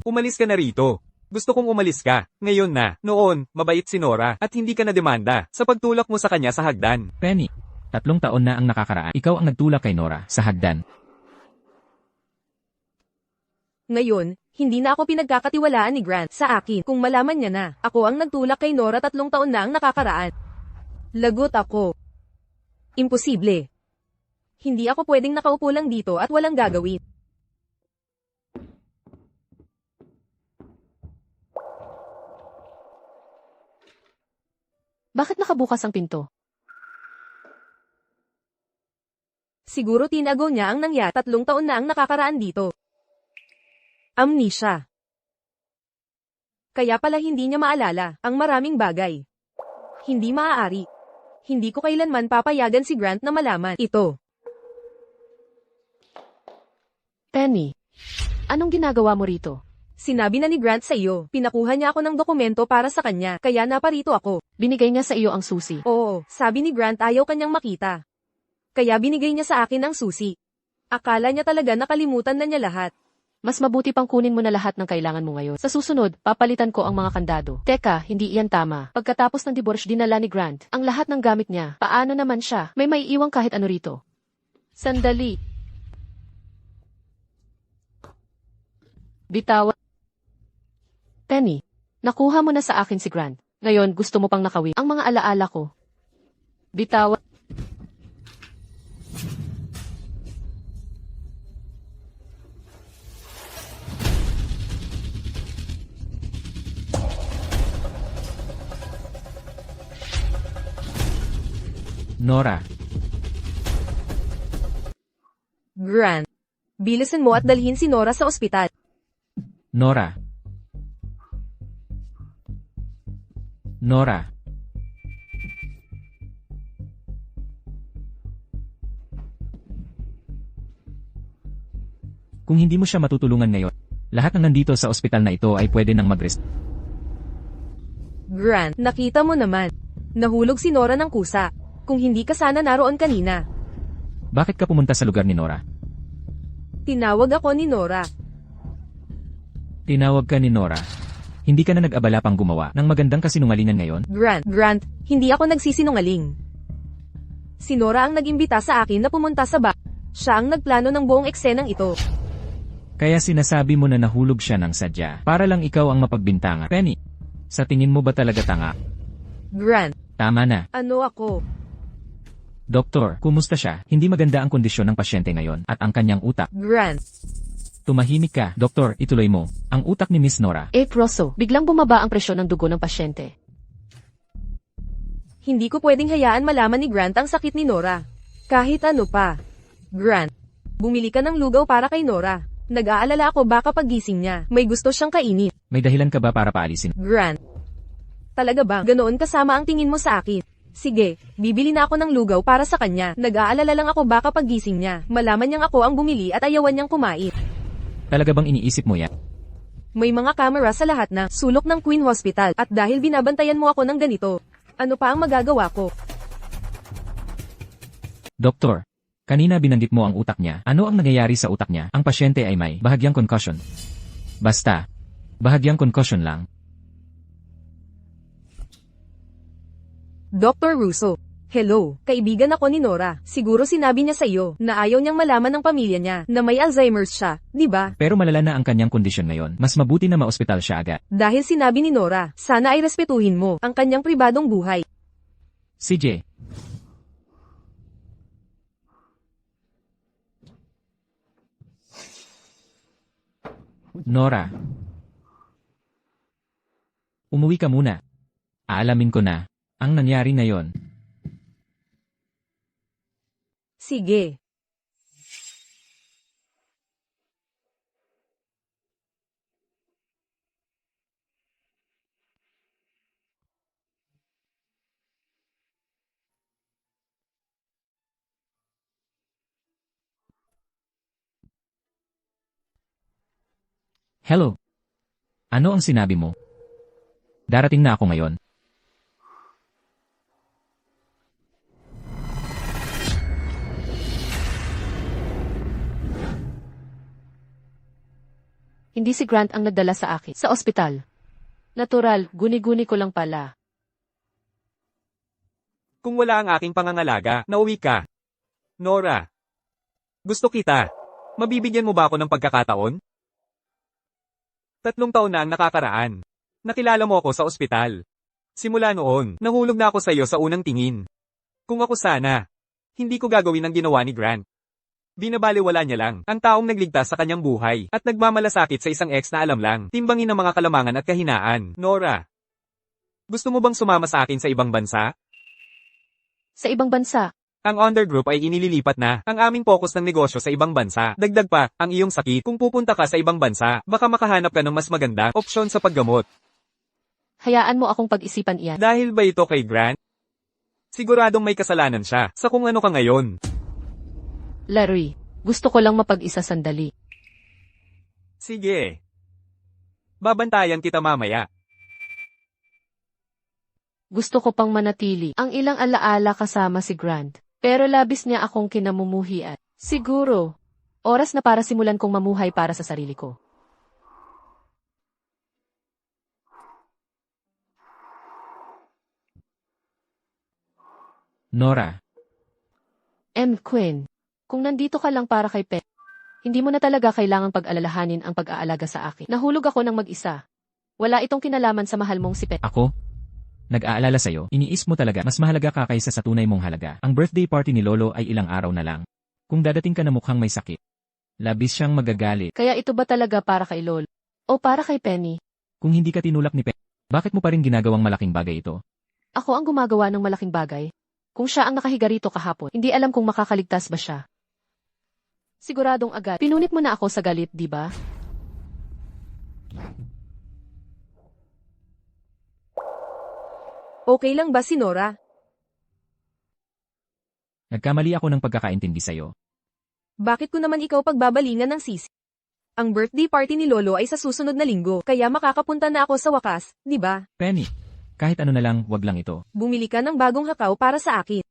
Umalis ka na rito. Gusto kong umalis ka. Ngayon na. Noon, mabait si Nora at hindi ka na demanda sa pagtulak mo sa kanya sa hagdan. Penny, 3 taon na ang nakakaraan. Ikaw ang nagtulak kay Nora sa hagdan. Ngayon, hindi na ako pinagkakatiwalaan ni Grant sa akin kung malaman niya na ako ang nagtulak kay Nora 3 taon na ang nakakaraan. Lagot ako. Imposible. Hindi ako pwedeng nakaupo lang dito at walang gagawin. bakit nakabukas ang pinto? Siguro tinago niya ang nangyari 3 taon na ang nakakaraan dito. Amnesia. Kaya pala hindi niya maalala ang maraming bagay. Hindi maaari. Hindi ko kailanman papayagan si Grant na malaman ito. Penny, anong ginagawa mo rito? Sinabi na ni Grant sa iyo, pinakuha niya ako ng dokumento para sa kanya, kaya naparito ako. Binigay niya sa iyo ang susi. Oo, sabi ni Grant ayaw kanyang makita. Kaya binigay niya sa akin ang susi. Akala niya talaga nakalimutan na niya lahat. Mas mabuti pang kunin mo na lahat ng kailangan mo ngayon. Sa susunod, papalitan ko ang mga kandado. Teka, hindi iyan tama. Pagkatapos ng divorce dinala ni Grant ang lahat ng gamit niya. Paano naman siya? May maiiwang kahit ano rito. Sandali. Bitawan. Penny, nakuha mo na sa akin si Grant. Ngayon, gusto mo pang nakawin ang mga alaala ko. Bitawan. Nora, Grant, bilisan mo at dalhin si Nora sa ospital. Nora. Nora. Kung hindi mo siya matutulungan ngayon, lahat ng nandito sa ospital na ito ay pwede nang mag-rest. Grant, nakita mo naman. Nahulog si Nora ng kusa. Kung hindi ka sana naroon kanina. Bakit ka pumunta sa lugar ni Nora? Tinawag ako ni Nora. Tinawag ka ni Nora. Hindi ka na nag-abala pang gumawa ng magandang kasinungalingan ngayon? Grant, hindi ako nagsisinungaling. Si Nora ang nag-imbita sa akin na pumunta sa Siya ang nagplano ng buong eksenang ito. Kaya sinasabi mo na nahulog siya ng sadya para lang ikaw ang mapagbintangan. Penny, sa tingin mo ba talaga tanga? Grant, Tama na. ano ako? Doktor, kumusta siya? Hindi maganda ang kondisyon ng pasyente ngayon at ang kanyang utak. Grant, Tumahimik ka, doktor, ituloy mo. Ang utak ni Miss Nora. Proso, biglang bumaba ang presyon ng dugo ng pasyente. hindi ko pwedeng hayaan malaman ni Grant ang sakit ni Nora. Kahit ano pa. Grant, bumili ka ng lugaw para kay Nora. Nag-aalala ako baka pagising niya, may gusto siyang kainin. May dahilan ka ba para paalisin? Grant, talaga ba ganoon kasama ang tingin mo sa akin? Sige, bibili na ako ng lugaw para sa kanya. Nag-aalala lang ako baka pagising niya, malaman niyang ako ang bumili at ayawan niyang kumain. Talaga bang iniisip mo yan? May mga kamera sa lahat ng sulok ng Queen Hospital at dahil binabantayan mo ako ng ganito, ano pa ang magagawa ko? Doktor, kanina binanggit mo ang utak niya. Ano ang nangyayari sa utak niya? Ang pasyente ay may bahagyang concussion. Basta. Bahagyang concussion lang. Dr. Russo. Hello, kaibigan ako ni Nora. Siguro sinabi niya sa iyo na ayaw niyang malaman ng pamilya niya na may Alzheimer's siya, di ba? Pero malala na ang kanyang kondisyon ngayon. Mas mabuti na maospital siya agad. Dahil sinabi ni Nora, sana ay respetuhin mo ang kanyang pribadong buhay. CJ. Nora. Umuwi ka muna. Aalamin ko na ang nangyari na yon. Sige. Hello. Ano ang sinabi mo? Darating na ako ngayon. Hindi si Grant ang nagdala sa akin sa ospital. Natural, guni-guni ko lang pala. Kung wala ang aking pangangalaga, nauwi ka. Nora. Gusto kita. Mabibigyan mo ba ako ng pagkakataon? 3 taon na ang nakakaraan. Nakilala mo ako sa ospital. Simula noon, nahulog na ako sa iyo sa unang tingin. Kung ako sana, hindi ko gagawin ang ginawa ni Grant. Binabaliwala niya lang ang taong nagligtas sa kanyang buhay at nagmamalasakit sa isang ex na alam lang timbangin ang mga kalamangan at kahinaan. Nora, gusto mo bang sumama sa akin sa ibang bansa? Sa ibang bansa, Ang undergroup ay inililipat na ang aming focus ng negosyo sa ibang bansa. Dagdag pa, ang iyong sakit, kung pupunta ka sa ibang bansa, baka makahanap ka ng mas maganda opsyon sa paggamot. hayaan mo akong pag-isipan iyan. Dahil ba ito kay Grant? Siguradong may kasalanan siya sa kung ano ka ngayon. Larry, gusto ko lang mapag-isa sandali. Sige. Babantayan kita mamaya. Gusto ko pang manatili ang ilang alaala kasama si Grant. Pero labis niya akong kinamumuhian. Siguro, oras na para simulan kong mamuhay para sa sarili ko. Nora. Quinn, kung nandito ka lang para kay Pet, hindi mo na talaga kailangang pag-alalahanin ang pag-aalaga sa akin. Nahulog ako ng mag-isa. Wala itong kinalaman sa mahal mong si Pet. Ako? Nag-aalala sa'yo, iniis mo talaga mas mahalaga ka kaysa sa tunay mong halaga. Ang birthday party ni Lolo ay ilang araw na lang. Kung dadating ka na mukhang may sakit, labis siyang magagalit. Kaya ito ba talaga para kay Lolo? O para kay Penny? Kung hindi ka tinulak ni Penny, bakit mo pa rin ginagawang malaking bagay ito? Ako ang gumagawa ng malaking bagay. Kung siya ang nakahiga rito kahapon, hindi alam kung makakaligtas ba siya. Siguradong agad. Pinunit mo na ako sa galit, di ba? Okay lang ba si Nora? Nagkamali ako ng pagkakaintindi sa'yo. Bakit ko naman ikaw pagbabalingan ng sisi? Ang birthday party ni Lolo ay sa susunod na linggo, kaya makakapunta na ako sa wakas, di ba? Penny, kahit ano na lang, wag lang ito. Bumili ka ng bagong hakaw para sa akin.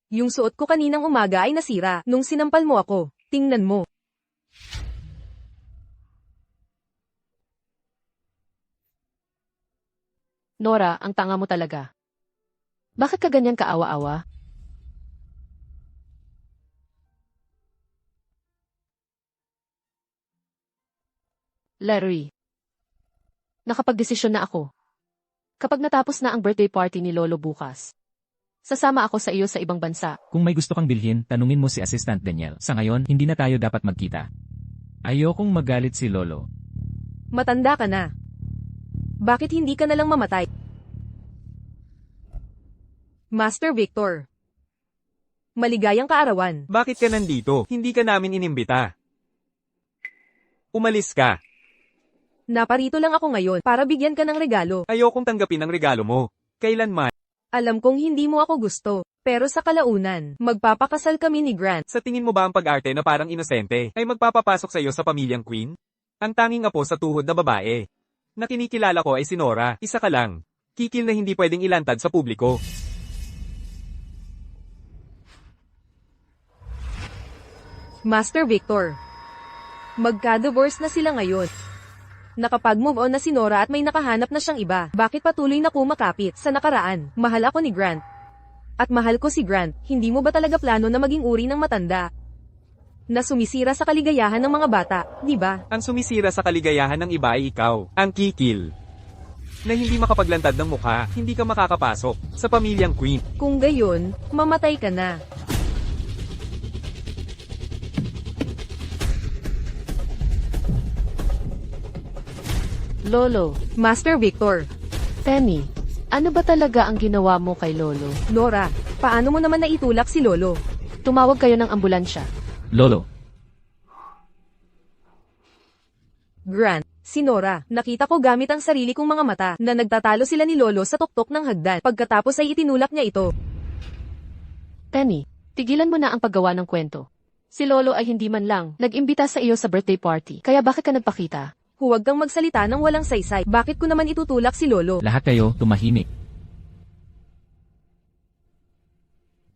Yung suot ko kaninang umaga ay nasira nung sinampal mo ako. Tingnan mo. Nora, ang tanga mo talaga. Bakit ka ganyan kaawa-awa? Larry. Nakapagdesisyon na ako. Kapag natapos na ang birthday party ni Lolo bukas, sasama ako sa iyo sa ibang bansa. Kung may gusto kang bilhin, tanungin mo si Assistant Daniel. Sa ngayon, hindi na tayo dapat magkita. Ayokong magalit si Lolo. Matanda ka na. Bakit hindi ka na lang mamatay? Master Victor. Maligayang kaarawan. Bakit ka nandito? Hindi ka namin inimbita. Umalis ka. Naparito lang ako ngayon para bigyan ka ng regalo. Ayokong tanggapin ang regalo mo. Kailanman. Alam kong hindi mo ako gusto, pero sa kalaunan, magpapakasal kami ni Grant. Sa tingin mo ba ang pag-arte na parang inosente ay magpapapasok sa iyo sa pamilyang Queen? Ang tanging apo sa tuhod na babae. Na kinikilala ko ay si Nora, isa ka lang. Kikil na hindi pwedeng ilantad sa publiko. Master Victor. Magka-divorce na sila ngayon. Nakapag-move on na si Nora at may nakahanap na siyang iba. Bakit patuloy na kumakapit sa nakaraan? Mahal ako ni Grant. At mahal ko si Grant. Hindi mo ba talaga plano na maging uri ng matanda? Na sumisira sa kaligayahan ng mga bata, di ba? Ang sumisira sa kaligayahan ng iba ay ikaw, ang kikil. Na hindi makapaglantad ng mukha, hindi ka makakapasok sa pamilyang Queen. Kung gayon, mamatay ka na. Lolo, Master Victor. Penny, ano ba talaga ang ginawa mo kay Lolo? Nora, paano mo naman naitulak si Lolo? Tumawag kayo ng ambulansya. Lolo, Grant, si Nora, nakita ko gamit ang sarili kong mga mata na nagtatalo sila ni Lolo sa tuktok ng hagdan. Pagkatapos ay itinulak niya ito. Penny, tigilan mo na ang paggawa ng kwento. Si Lolo ay hindi man lang nag-imbita sa iyo sa birthday party. Kaya bakit ka nagpakita? Huwag kang magsalita ng walang saysay. Bakit ko naman itutulak si Lolo? lahat kayo tumahimik.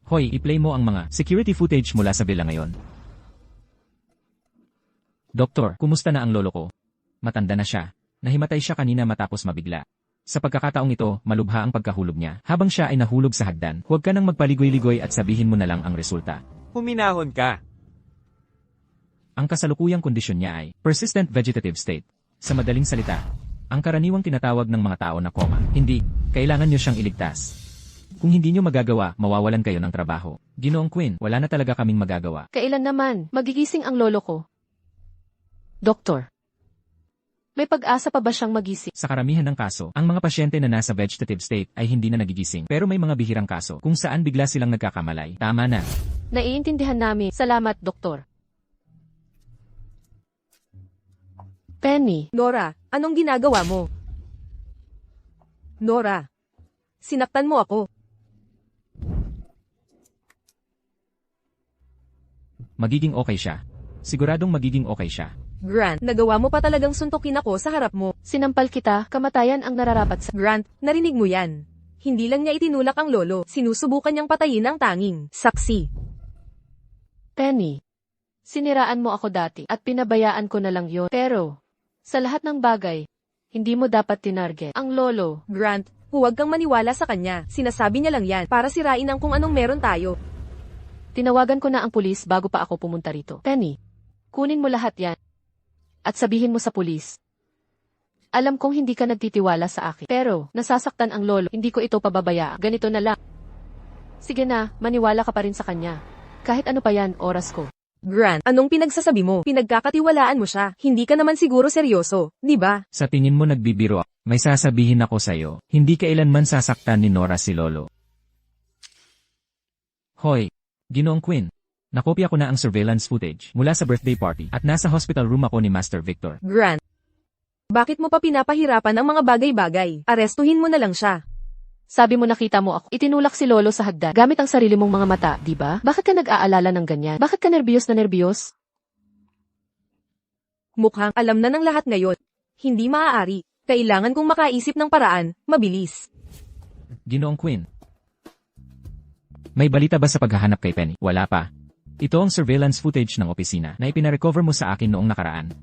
Hoy, i-play mo ang mga security footage mula sa villa ngayon. Doktor, kumusta na ang lolo ko? Matanda na siya. Nahimatay siya kanina matapos mabigla. Sa pagkakataong ito, malubha ang pagkahulog niya. Habang siya ay nahulog sa hagdan, huwag ka nang magpaligoy-ligoy at sabihin mo na lang ang resulta. Huminahon ka. Ang kasalukuyang kondisyon niya ay persistent vegetative state. Sa madaling salita, ang karaniwang tinatawag ng mga tao na coma. Hindi, kailangan niyo siyang iligtas. Kung hindi niyo magagawa, mawawalan kayo ng trabaho. Ginoong Queen, wala na talaga kaming magagawa. Kailan naman magigising ang lolo ko? Doktor, may pag-asa pa ba siyang magising? Sa karamihan ng kaso, ang mga pasyente na nasa vegetative state ay hindi na nagigising. Pero may mga bihirang kaso kung saan bigla silang nagkakamalay. Tama na. Naiintindihan namin. Salamat, Doktor. Penny, Nora, anong ginagawa mo? Nora, sinaktan mo ako. Magiging okay siya. Siguradong magiging okay siya. Grant, nagawa mo pa talagang suntukin ako sa harap mo. sinampal kita, kamatayan ang nararapat sa... Grant, narinig mo yan. Hindi lang niya itinulak ang lolo, sinusubukan niyang patayin ang tanging saksi. Penny, siniraan mo ako dati at pinabayaan ko na lang yon. Pero, sa lahat ng bagay, hindi mo dapat tinarget ang lolo. Grant, huwag kang maniwala sa kanya. Sinasabi niya lang yan para sirain ang kung anong meron tayo. Tinawagan ko na ang pulis bago pa ako pumunta rito. Penny, kunin mo lahat yan. At sabihin mo sa pulis. Alam kong hindi ka nagtitiwala sa akin. Pero, nasasaktan ang lolo. Hindi ko ito pababayaan. Ganito na lang. Sige na, maniwala ka pa rin sa kanya. Kahit ano pa yan, oras ko. Grant, anong pinagsasabi mo? Pinagkakatiwalaan mo siya. Hindi ka naman siguro seryoso, di ba? Sa tingin mo nagbibiro, may sasabihin ako sa'yo. Hindi kailanman sasaktan ni Nora si Lolo. Hoy, Ginoong Queen. Nakopya ko na ang surveillance footage mula sa birthday party at nasa hospital room ako ni Master Victor. Grant, bakit mo pa pinapahirapan ang mga bagay-bagay? Arestuhin mo na lang siya. Sabi mo nakita mo ako. Itinulak si lolo sa hagdan. Gamit ang sarili mong mga mata, di ba? Bakit ka nag-aalala ng ganyan? Bakit ka nerbiyos na nerbiyos? Mukhang alam na ng lahat ngayon. Hindi maaari. Kailangan kong makaisip ng paraan, mabilis. Ginoong Queen. May balita ba sa paghahanap kay Penny? Wala pa. Ito ang surveillance footage ng opisina na ipinarecover mo sa akin noong nakaraan.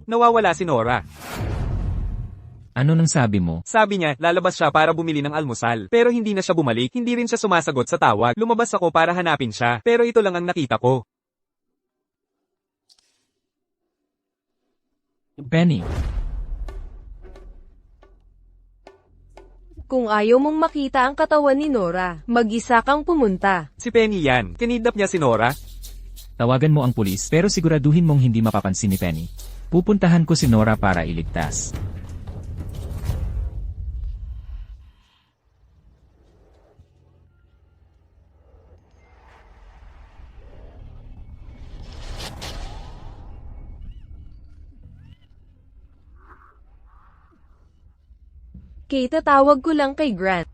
Nawawala si Nora. Ano nang sabi mo? Sabi niya, lalabas siya para bumili ng almusal. Pero hindi na siya bumalik, hindi rin siya sumasagot sa tawag. Lumabas ako para hanapin siya, pero ito lang ang nakita ko. Penny, Kung ayaw mong makita ang katawan ni Nora, mag-isa kang pumunta. Si Penny yan. Kinidnap niya si Nora. tawagan mo ang pulis pero siguraduhin mong hindi mapapansin ni Penny. Pupuntahan ko si Nora para iligtas. Kay tatawag ko lang kay Grant.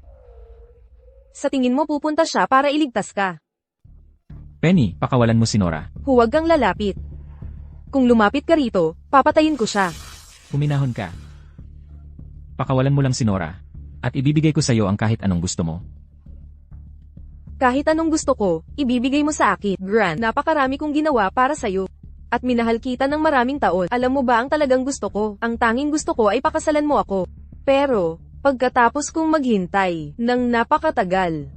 Sa tingin mo pupunta siya para iligtas ka. Penny, pakawalan mo si Nora. Huwag kang lalapit. Kung lumapit ka rito, papatayin ko siya. Huminahon ka. Pakawalan mo lang si Nora. At ibibigay ko sa iyo ang kahit anong gusto mo. Kahit anong gusto ko, ibibigay mo sa akin. Grant, napakarami kong ginawa para sa'yo. At minahal kita ng maraming taon. Alam mo ba ang talagang gusto ko? Ang tanging gusto ko ay pakasalan mo ako. Pero, pagkatapos kong maghintay ng napakatagal,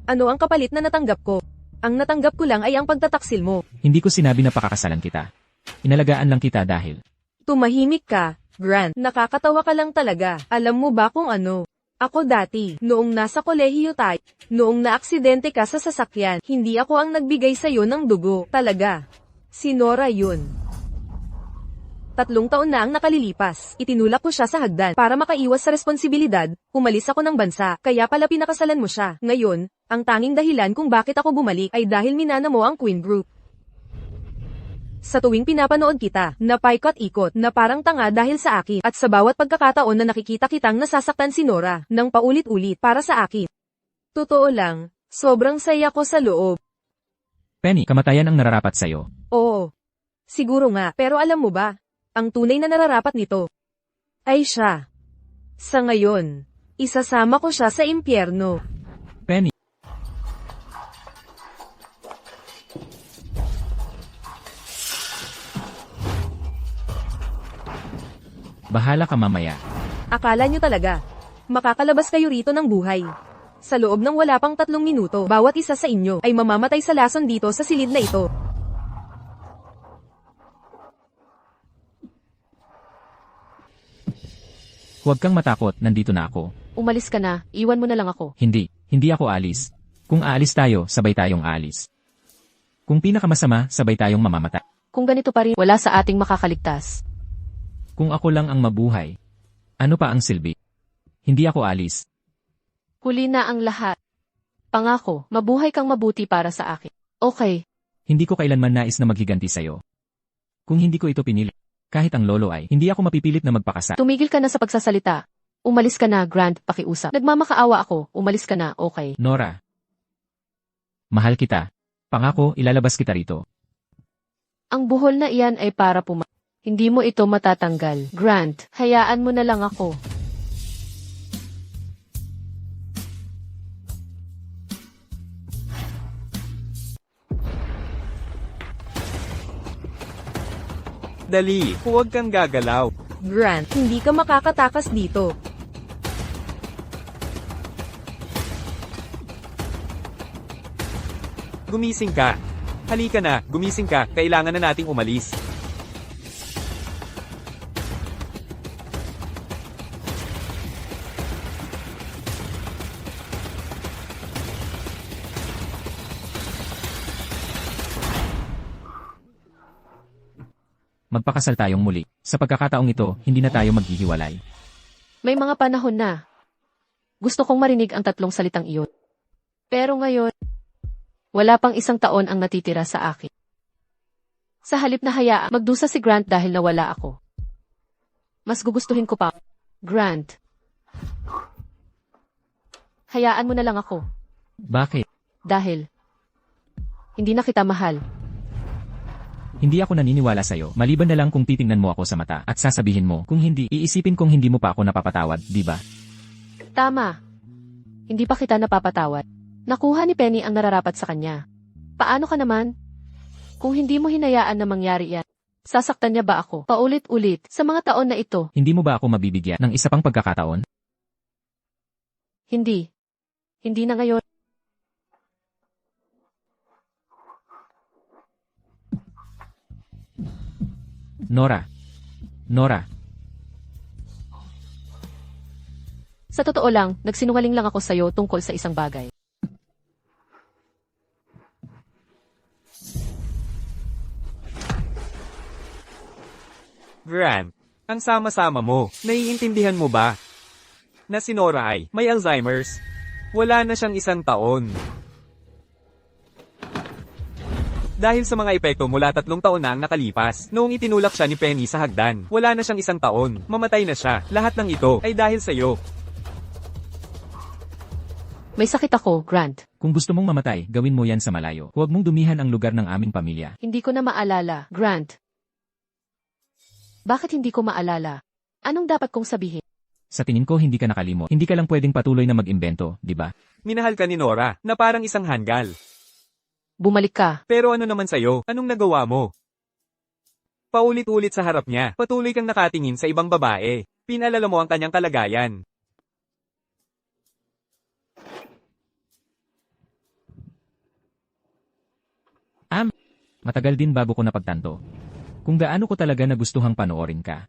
ano ang kapalit na natanggap ko? Ang natanggap ko lang ay ang pagtataksil mo. Hindi ko sinabi na pakakasalan kita. Inalagaan lang kita dahil Tumahimik ka, Grant. Nakakatawa ka lang talaga. Alam mo ba kung ano? Ako dati, noong nasa kolehiyo tayo, noong naaksidente ka sa sasakyan, hindi ako ang nagbigay sa'yo ng dugo. Talaga. Si Nora yun. 3 taon na ang nakalilipas. Itinulak ko siya sa hagdan para makaiwas sa responsibilidad. Umalis ako ng bansa, kaya pala pinakasalan mo siya. Ngayon, ang tanging dahilan kung bakit ako bumalik ay dahil minana mo ang Queen Group. Sa tuwing pinapanood kita, napaikot-ikot na parang tanga dahil sa akin, at sa bawat pagkakataon na nakikita kitang nasasaktan si Nora, ng paulit-ulit para sa akin. Totoo lang, sobrang saya ko sa loob. Penny, kamatayan ang nararapat sa'yo. Oo. Siguro nga, pero alam mo ba, ang tunay na nararapat nito ay siya. Sa ngayon, isasama ko siya sa impyerno. Penny. Bahala ka mamaya. Akala nyo talaga, makakalabas kayo rito ng buhay. Sa loob ng wala pang 3 minuto, bawat isa sa inyo ay mamamatay sa lason dito sa silid na ito. Huwag kang matakot, nandito na ako. Umalis ka na, iwan mo na lang ako. Hindi ako alis. Kung aalis tayo, sabay tayong aalis. Kung pinakamasama, sabay tayong mamamatay. Kung ganito pa rin, wala sa ating makakaligtas. Kung ako lang ang mabuhay, ano pa ang silbi? Hindi ako alis. Huli na ang lahat. Pangako, mabuhay kang mabuti para sa akin. Okay, Hindi ko kailanman nais na maghiganti sa'yo. Kung hindi ko ito pinili, kahit ang lolo ay, hindi ako mapipilit na magpakasal. tumigil ka na sa pagsasalita. Umalis ka na, Grant, pakiusap. Nagmamakaawa ako, umalis ka na, okay. Nora. Mahal kita. Pangako, ilalabas kita rito. Ang buhol na iyan ay para Hindi mo ito matatanggal. Grant, hayaan mo na lang ako. Dali, huwag kang gagalaw. Grant, hindi ka makakatakas dito. Gumising ka. Halika na, gumising ka, kailangan na nating umalis. Magpakasal tayong muli. Sa pagkakataong ito, hindi na tayo maghihiwalay. May mga panahon na. Gusto kong marinig ang 3 salitang iyon. Pero ngayon, wala pang 1 taon ang natitira sa akin. Sa halip na hayaan, magdusa si Grant dahil nawala ako. Mas gugustuhin ko pa. Grant. Hayaan mo na lang ako. Bakit? Dahil hindi na kita mahal. Hindi ako naniniwala sa'yo, maliban na lang kung titingnan mo ako sa mata at sasabihin mo, kung hindi, iisipin kong hindi mo pa ako napapatawad, di ba? Tama. Hindi pa kita napapatawad. Nakuha ni Penny ang nararapat sa kanya. Paano ka naman? Kung hindi mo hinayaan na mangyari yan, sasaktan niya ba ako? Paulit-ulit, sa mga taon na ito, Hindi mo ba ako mabibigyan ng isa pang pagkakataon? hindi. Hindi na ngayon. Nora. Sa totoo lang, nagsinungaling lang ako sa'yo tungkol sa isang bagay. Grant, ang sama-sama mo, naiintindihan mo ba? Na si Nora ay may Alzheimer's. Wala na siyang 1 taon. Dahil sa mga epekto mula 3 taon na ang nakalipas, noong itinulak siya ni Penny sa hagdan, wala na siyang 1 taon, mamatay na siya. Lahat ng ito ay dahil sa'yo. May sakit ako, Grant. Kung gusto mong mamatay, gawin mo yan sa malayo. Huwag mong dumihan ang lugar ng aming pamilya. Hindi ko na maalala, Grant. Bakit hindi ko maalala? Anong dapat kong sabihin? Sa tingin ko hindi ka nakalimot. Hindi ka lang pwedeng patuloy na mag-imbento, di ba? Minahal ka ni Nora, na parang isang hanggal. Bumalik ka. Pero ano naman sa'yo? Anong nagawa mo? Paulit-ulit sa harap niya, patuloy kang nakatingin sa ibang babae. Pinalala mo ang kanyang kalagayan. Matagal din bago ko napagtanto. Kung gaano ko talaga nagustuhang panoorin ka.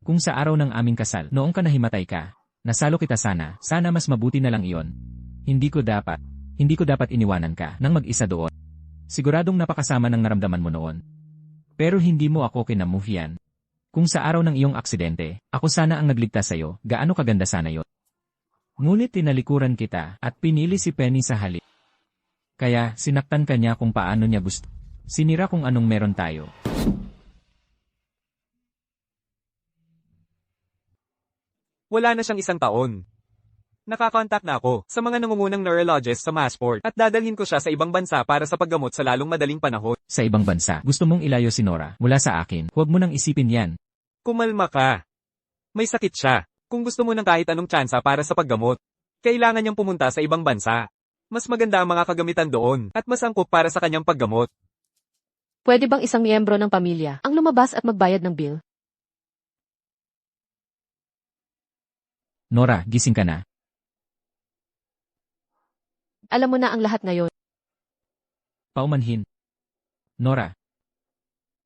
Kung sa araw ng aming kasal, noong ka nahimatay ka, nasalo kita sana mas mabuti na lang iyon. Hindi ko dapat iniwanan ka nang mag-isa doon. Siguradong napakasama ng naramdaman mo noon. Pero hindi mo ako kinamuhian. Kung sa araw ng iyong aksidente, ako sana ang nagligtas sa'yo, gaano kaganda sana yon. Ngunit tinalikuran kita at pinili si Penny sa halip. Kaya sinaktan ka niya kung paano niya gusto. Sinira kung anong meron tayo. Wala na siyang 1 taon. Nakakontak na ako sa mga nangungunang neurologist sa Massport at dadalhin ko siya sa ibang bansa para sa paggamot sa lalong madaling panahon. Sa ibang bansa, gusto mong ilayo si Nora mula sa akin, huwag mo nang isipin yan. Kumalma ka. May sakit siya. Kung gusto mo ng kahit anong tsansa para sa paggamot, kailangan niyang pumunta sa ibang bansa. Mas maganda ang mga kagamitan doon at mas angkop para sa kanyang paggamot. Pwede bang isang miyembro ng pamilya ang lumabas at magbayad ng bill? Nora, gising ka na. Alam mo na ang lahat ngayon. Paumanhin. Nora.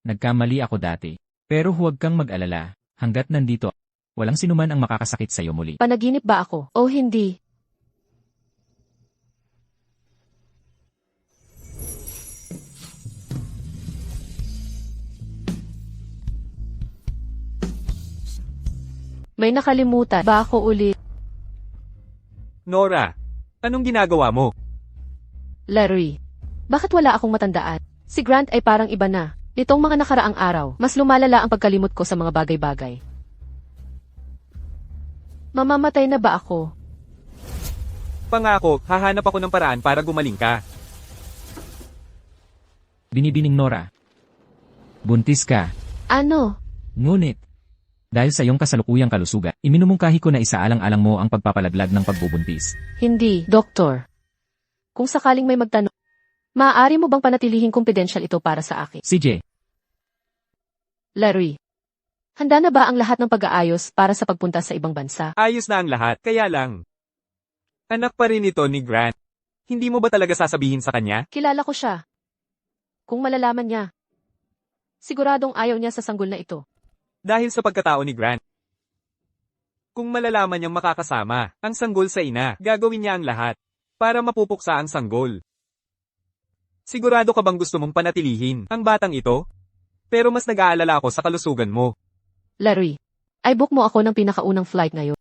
Nagkamali ako dati. Pero huwag kang mag-alala. Hanggat nandito, walang sinuman ang makakasakit sa'yo muli. Panaginip ba ako? O hindi? May nakalimutan ba ako ulit? Nora, anong ginagawa mo? Larry, bakit wala akong matandaan? Si Grant ay parang iba na. Nitong mga nakaraang araw, mas lumalala ang pagkalimot ko sa mga bagay-bagay. Mamamatay na ba ako? Pangako, hahanap ako ng paraan para gumaling ka. Binibining Nora. Buntis ka. Ano? Ngunit, dahil sa iyong kasalukuyang kalusugan, iminumungkahi ko na isaalang-alang mo ang pagpapalaglag ng pagbubuntis. Hindi, Doktor. Kung sakaling may magtanong, maaari mo bang panatilihing kumpidensyal ito para sa akin? CJ, Larry, handa na ba ang lahat ng pag-aayos para sa pagpunta sa ibang bansa? Ayos na ang lahat, kaya lang. Anak pa rin ito ni Grant. Hindi mo ba talaga sasabihin sa kanya? Kilala ko siya. Kung malalaman niya, siguradong ayaw niya sa sanggol na ito. Dahil sa pagkatao ni Grant. Kung malalaman niyang makakasama ang sanggol sa ina, gagawin niya ang lahat para mapupuksa ang sanggol. Sigurado ka bang gusto mong panatilihin ang batang ito? Pero mas nag-aalala ako sa kalusugan mo. Larry, ay book mo ako ng pinakaunang flight ngayon.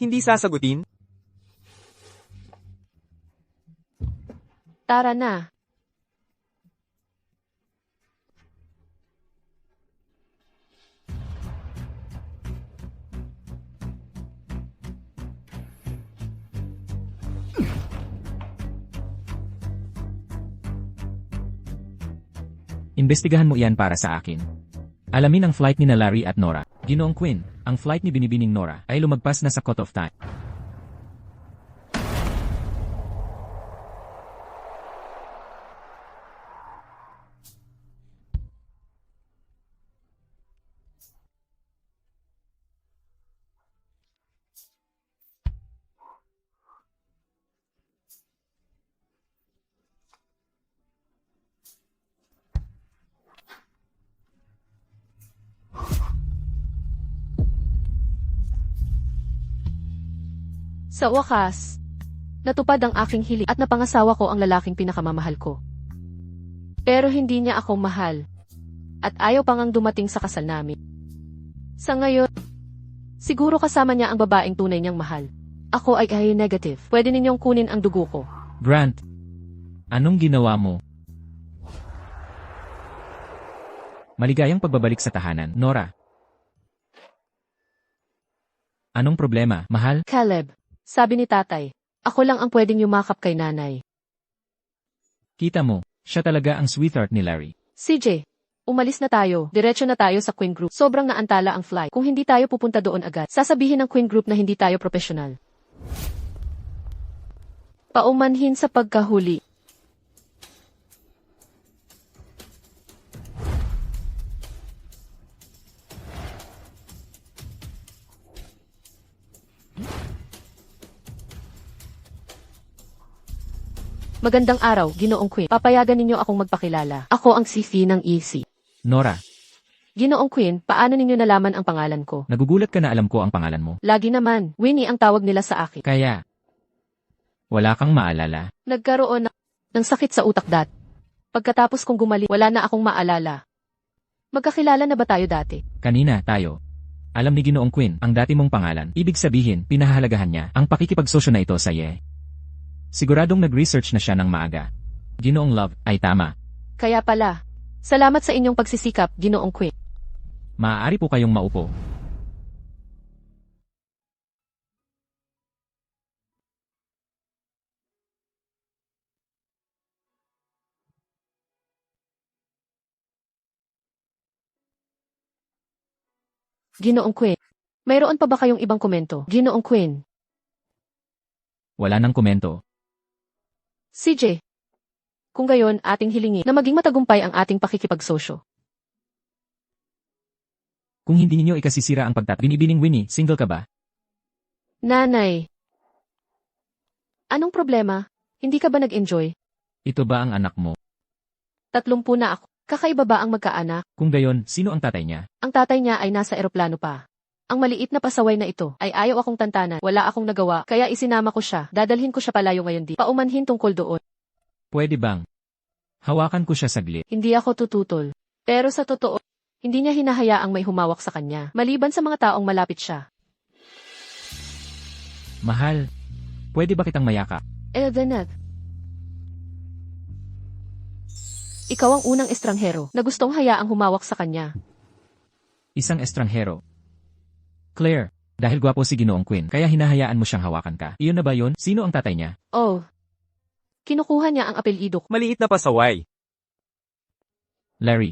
Hindi sasagutin? Tara na. imbestigahan mo iyan para sa akin. Alamin ang flight ni na Larry at Nora. Ginoong Quinn, ang flight ni Binibining Nora ay lumagpas na sa cut-off time. Sa wakas, natupad ang aking hiling at napangasawa ko ang lalaking pinakamamahal ko. Pero hindi niya ako mahal. At ayaw pang ang dumating sa kasal namin. Sa ngayon, siguro kasama niya ang babaeng tunay niyang mahal. Ako ay negative. Pwede ninyong kunin ang dugo ko. Grant, anong ginawa mo? Maligayang pagbabalik sa tahanan, Nora. Anong problema, mahal? Caleb, sabi ni tatay, ako lang ang pwedeng yumakap kay nanay. Kita mo, siya talaga ang sweetheart ni Larry. CJ, umalis na tayo. Diretso na tayo sa Queen Group. Sobrang naantala ang flight. Kung hindi tayo pupunta doon agad, sasabihin ng Queen Group na hindi tayo profesional. Paumanhin sa pagkahuli. Magandang araw, Ginoong Queen. Papayagan ninyo akong magpakilala. Ako ang Sifi ng EC. Nora, Ginoong Queen, paano ninyo nalaman ang pangalan ko? nagugulat ka na alam ko ang pangalan mo. Lagi naman, Winnie ang tawag nila sa akin. Kaya, wala kang maalala. Nagkaroon ng sakit sa utak dati. Pagkatapos kong gumaling, wala na akong maalala. Magkakilala na ba tayo dati? Kanina, tayo. Alam ni Ginoong Quinn ang dati mong pangalan. Ibig sabihin, pinahahalagahan niya ang pakikipagsosyo na ito sa Ye. Siguradong nag-research na siya ng maaga. Ginoong Love ay tama. Kaya pala. Salamat sa inyong pagsisikap, Ginoong Queen. Maaari po kayong maupo. Ginoong Queen. Mayroon pa ba kayong ibang komento? Ginoong Queen. Wala nang komento. CJ. Kung gayon, ating hilingin na maging matagumpay ang ating pakikipagsosyo. Kung hindi ninyo ikasisira ang binibining Winnie, single ka ba? Nanay. Anong problema? Hindi ka ba nag-enjoy? Ito ba ang anak mo? 30 na ako. Kakaiba ba ang magkaanak? Kung gayon, sino ang tatay niya? Ang tatay niya ay nasa eroplano pa. Ang maliit na pasaway na ito ay ayaw akong tantanan. Wala akong nagawa, kaya isinama ko siya. Dadalhin ko siya palayo ngayon di. Paumanhin tungkol doon. Pwede bang? Hawakan ko siya saglit. Hindi ako tututol. Pero sa totoo, hindi niya hinahayaang may humawak sa kanya. Maliban sa mga taong malapit siya. Mahal, pwede ba kitang mayaka? Elvenet. Ikaw ang unang estranghero na gustong hayaang humawak sa kanya. Isang estranghero. Claire, dahil gwapo si Ginoong Quinn, kaya hinahayaan mo siyang hawakan ka. Iyon na ba yun? Sino ang tatay niya? Oh. Kinukuha niya ang apelyido ko. Maliit na pasaway. Larry.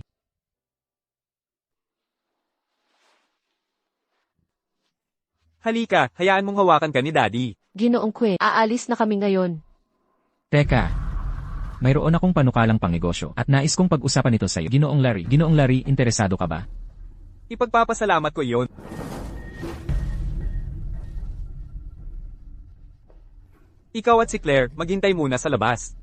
Halika, hayaan mong hawakan ka ni Daddy. Ginoong Quinn, aalis na kami ngayon. Teka. Mayroon akong panukalang pangnegosyo at nais kong pag-usapan ito sa'yo. Ginoong Larry. Ginoong Larry, interesado ka ba? Ipagpapasalamat ko iyon. Ikaw at si Claire, maghintay muna sa labas.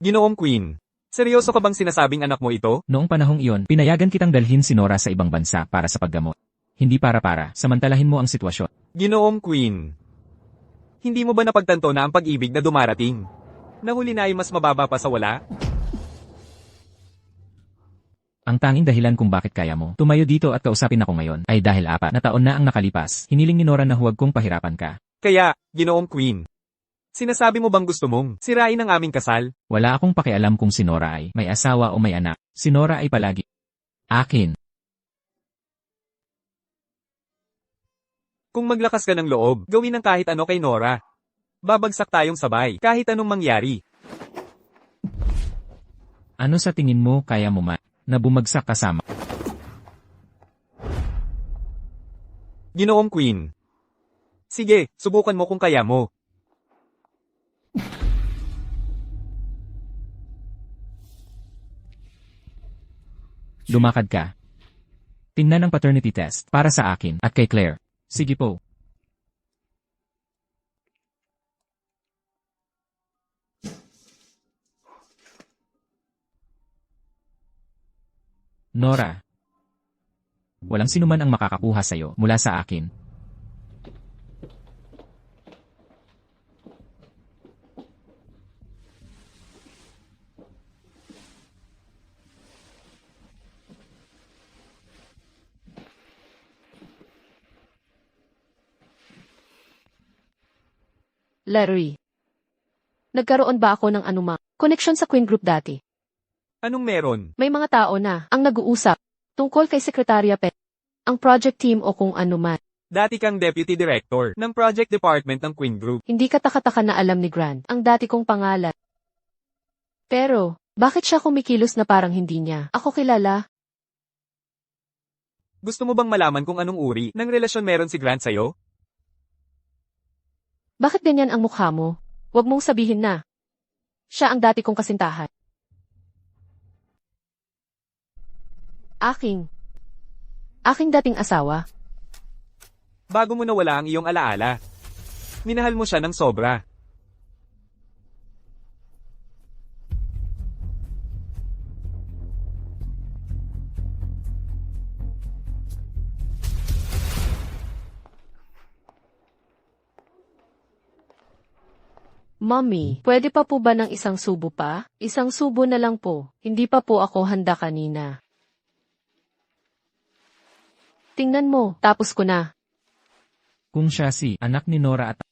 Ginoong Queen, seryoso ka bang sinasabing anak mo ito? Noong panahong iyon, pinayagan kitang dalhin si Nora sa ibang bansa para sa paggamot. Hindi para, samantalahin mo ang sitwasyon. Ginoong Queen, hindi mo ba napagtanto na ang pag-ibig na dumarating? Nahuli na ay mas mababa pa sa wala? Ang tanging dahilan kung bakit kaya mo tumayo dito at kausapin ako ngayon ay dahil 4 na taon na ang nakalipas. Hiniling ni Nora na huwag kong pahirapan ka. Kaya, Ginoong Queen, sinasabi mo bang gusto mong sirain ang aming kasal? Wala akong pakialam kung si Nora ay may asawa o may anak. Si Nora ay palagi akin. Kung maglakas ka ng loob, gawin ang kahit ano kay Nora. Babagsak tayong sabay, kahit anong mangyari. Ano sa tingin mo kaya mo na bumagsak kasama? Ginoong Queen. Sige, subukan mo kung kaya mo. Lumakad ka. Tingnan ang paternity test para sa akin at kay Claire. Sige po. Nora. Walang sinuman ang makakakuha sa'yo mula sa akin. Larry. Nagkaroon ba ako ng anumang koneksyon sa Queen Group dati? Anong meron? May mga tao na ang nag-uusap tungkol kay Sekretarya Pet, ang project team o kung anuman. Dati kang Deputy Director ng Project Department ng Queen Group. Hindi katakataka na alam ni Grant ang dati kong pangalan. Pero, bakit siya kumikilos na parang hindi niya ako kilala? Gusto mo bang malaman kung anong uri ng relasyon meron si Grant sa'yo? Bakit ganyan ang mukha mo? Huwag mong sabihin na siya ang dati kong kasintahan. Aking dating asawa. Bago mo nawala ang iyong alaala. Minahal mo siya ng sobra. Mommy, pwede pa po ba ng isang subo pa? Isang subo na lang po. Hindi pa po ako handa kanina. Tingnan mo, tapos ko na. Kung siya si anak ni Nora at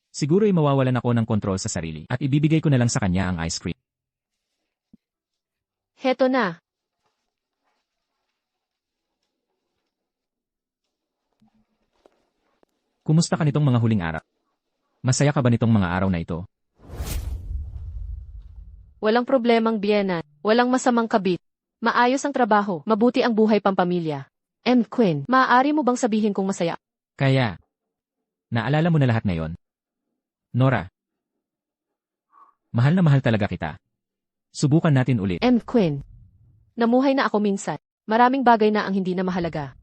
siguro'y mawawalan ako ng kontrol sa sarili at ibibigay ko na lang sa kanya ang ice cream. Heto na. Kumusta ka nitong mga huling araw? Masaya ka ba nitong mga araw na ito? Walang problemang biyenan. Walang masamang kabit. Maayos ang trabaho. Mabuti ang buhay pampamilya. Quinn, maaari mo bang sabihin kung masaya? Kaya, naalala mo na lahat ngayon? Nora, mahal na mahal talaga kita. Subukan natin ulit. Quinn, namuhay na ako minsan. Maraming bagay na ang hindi na mahalaga.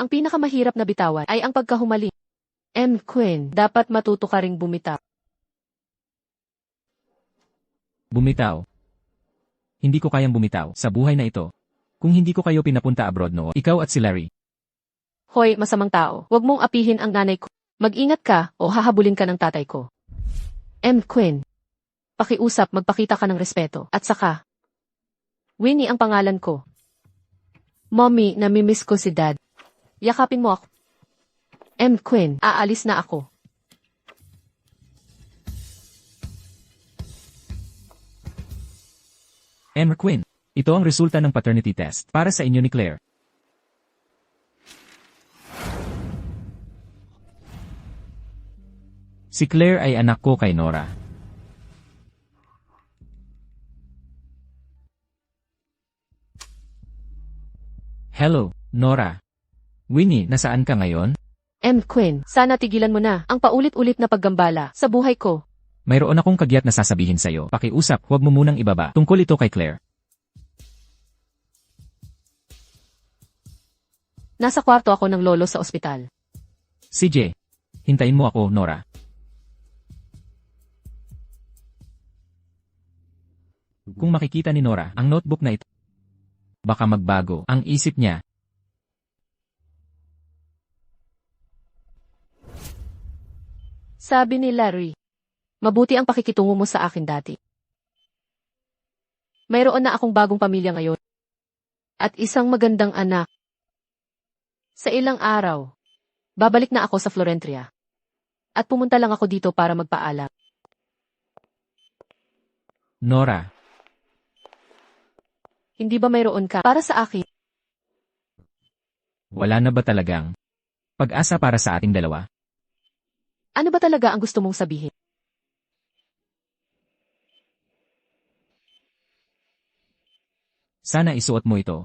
Ang pinakamahirap na bitawan ay ang pagkahumaling. Quinn, dapat matuto ka ring bumitaw. Bumitaw. Hindi ko kayang bumitaw sa buhay na ito. Kung hindi ko kayo pinapunta abroad noon, ikaw at si Larry. Hoy, masamang tao. Huwag mong apihin ang nanay ko. Mag-ingat ka o hahabulin ka ng tatay ko. Quinn, pakiusap, magpakita ka ng respeto. At saka, Winnie ang pangalan ko. Mommy, namimiss ko si Dad. Yakapin mo ako. Quinn, aalis na ako. Quinn, ito ang resulta ng paternity test para sa inyo ni Claire. Si Claire ay anak ko kay Nora. Hello, Nora. Winnie, nasaan ka ngayon? Quinn, sana tigilan mo na ang paulit-ulit na paggambala sa buhay ko. Mayroon akong kagyat na sasabihin sa'yo. Pakiusap, huwag mo munang ibaba. Tungkol ito kay Claire. Nasa kwarto ako ng lolo sa ospital. CJ, hintayin mo ako, Nora. Kung makikita ni Nora ang notebook na ito, baka magbago ang isip niya. Sabi ni Larry, mabuti ang pakikitungo mo sa akin dati. Mayroon na akong bagong pamilya ngayon. At isang magandang anak. Sa ilang araw, babalik na ako sa Florentria. At pumunta lang ako dito para magpaalam. Nora, Hindi ba mayroon ka para sa akin? wala na ba talagang pag-asa para sa ating dalawa? Ano ba talaga ang gusto mong sabihin? Sana isuot mo ito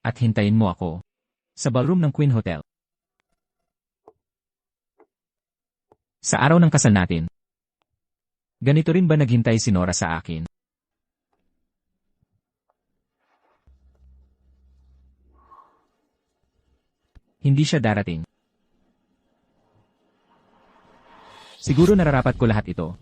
at hintayin mo ako sa ballroom ng Queen Hotel. Sa araw ng kasal natin, ganito rin ba naghintay si Nora sa akin? Hindi siya darating. Siguro nararapat ko lahat ito.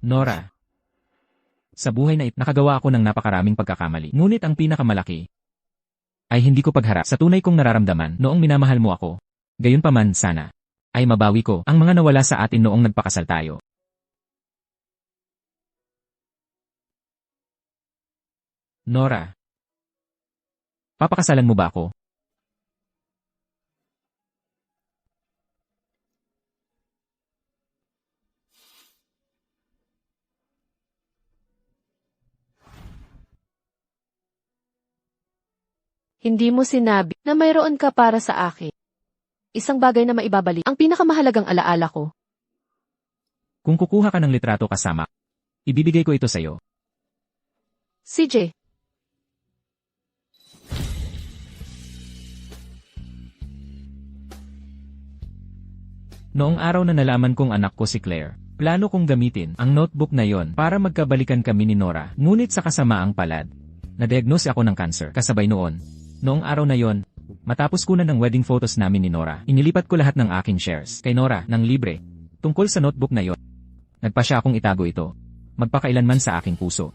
Nora. Sa buhay na ito, nakagawa ako ng napakaraming pagkakamali. Ngunit ang pinakamalaki ay hindi ko pagharap sa tunay kong nararamdaman noong minamahal mo ako. Gayunpaman sana ay mabawi ko ang mga nawala sa atin noong nagpakasal tayo. Nora. Papakasalan mo ba ako? Hindi mo sinabi na mayroon ka para sa akin. Isang bagay na maibabalik, ang pinakamahalagang alaala ko. Kung kukuha ka ng litrato kasama, ibibigay ko ito sa'yo. CJ. Noong araw na nalaman kong anak ko si Claire, plano kong gamitin ang notebook na yon para magkabalikan kami ni Nora. Ngunit sa kasamaang palad, na-diagnose ako ng cancer kasabay noon. Noong araw na yon, matapos kunan ng wedding photos namin ni Nora, inilipat ko lahat ng aking shares kay Nora ng libre. Tungkol sa notebook na yon, nagpa siya akong itago ito. Magpakailanman sa aking puso.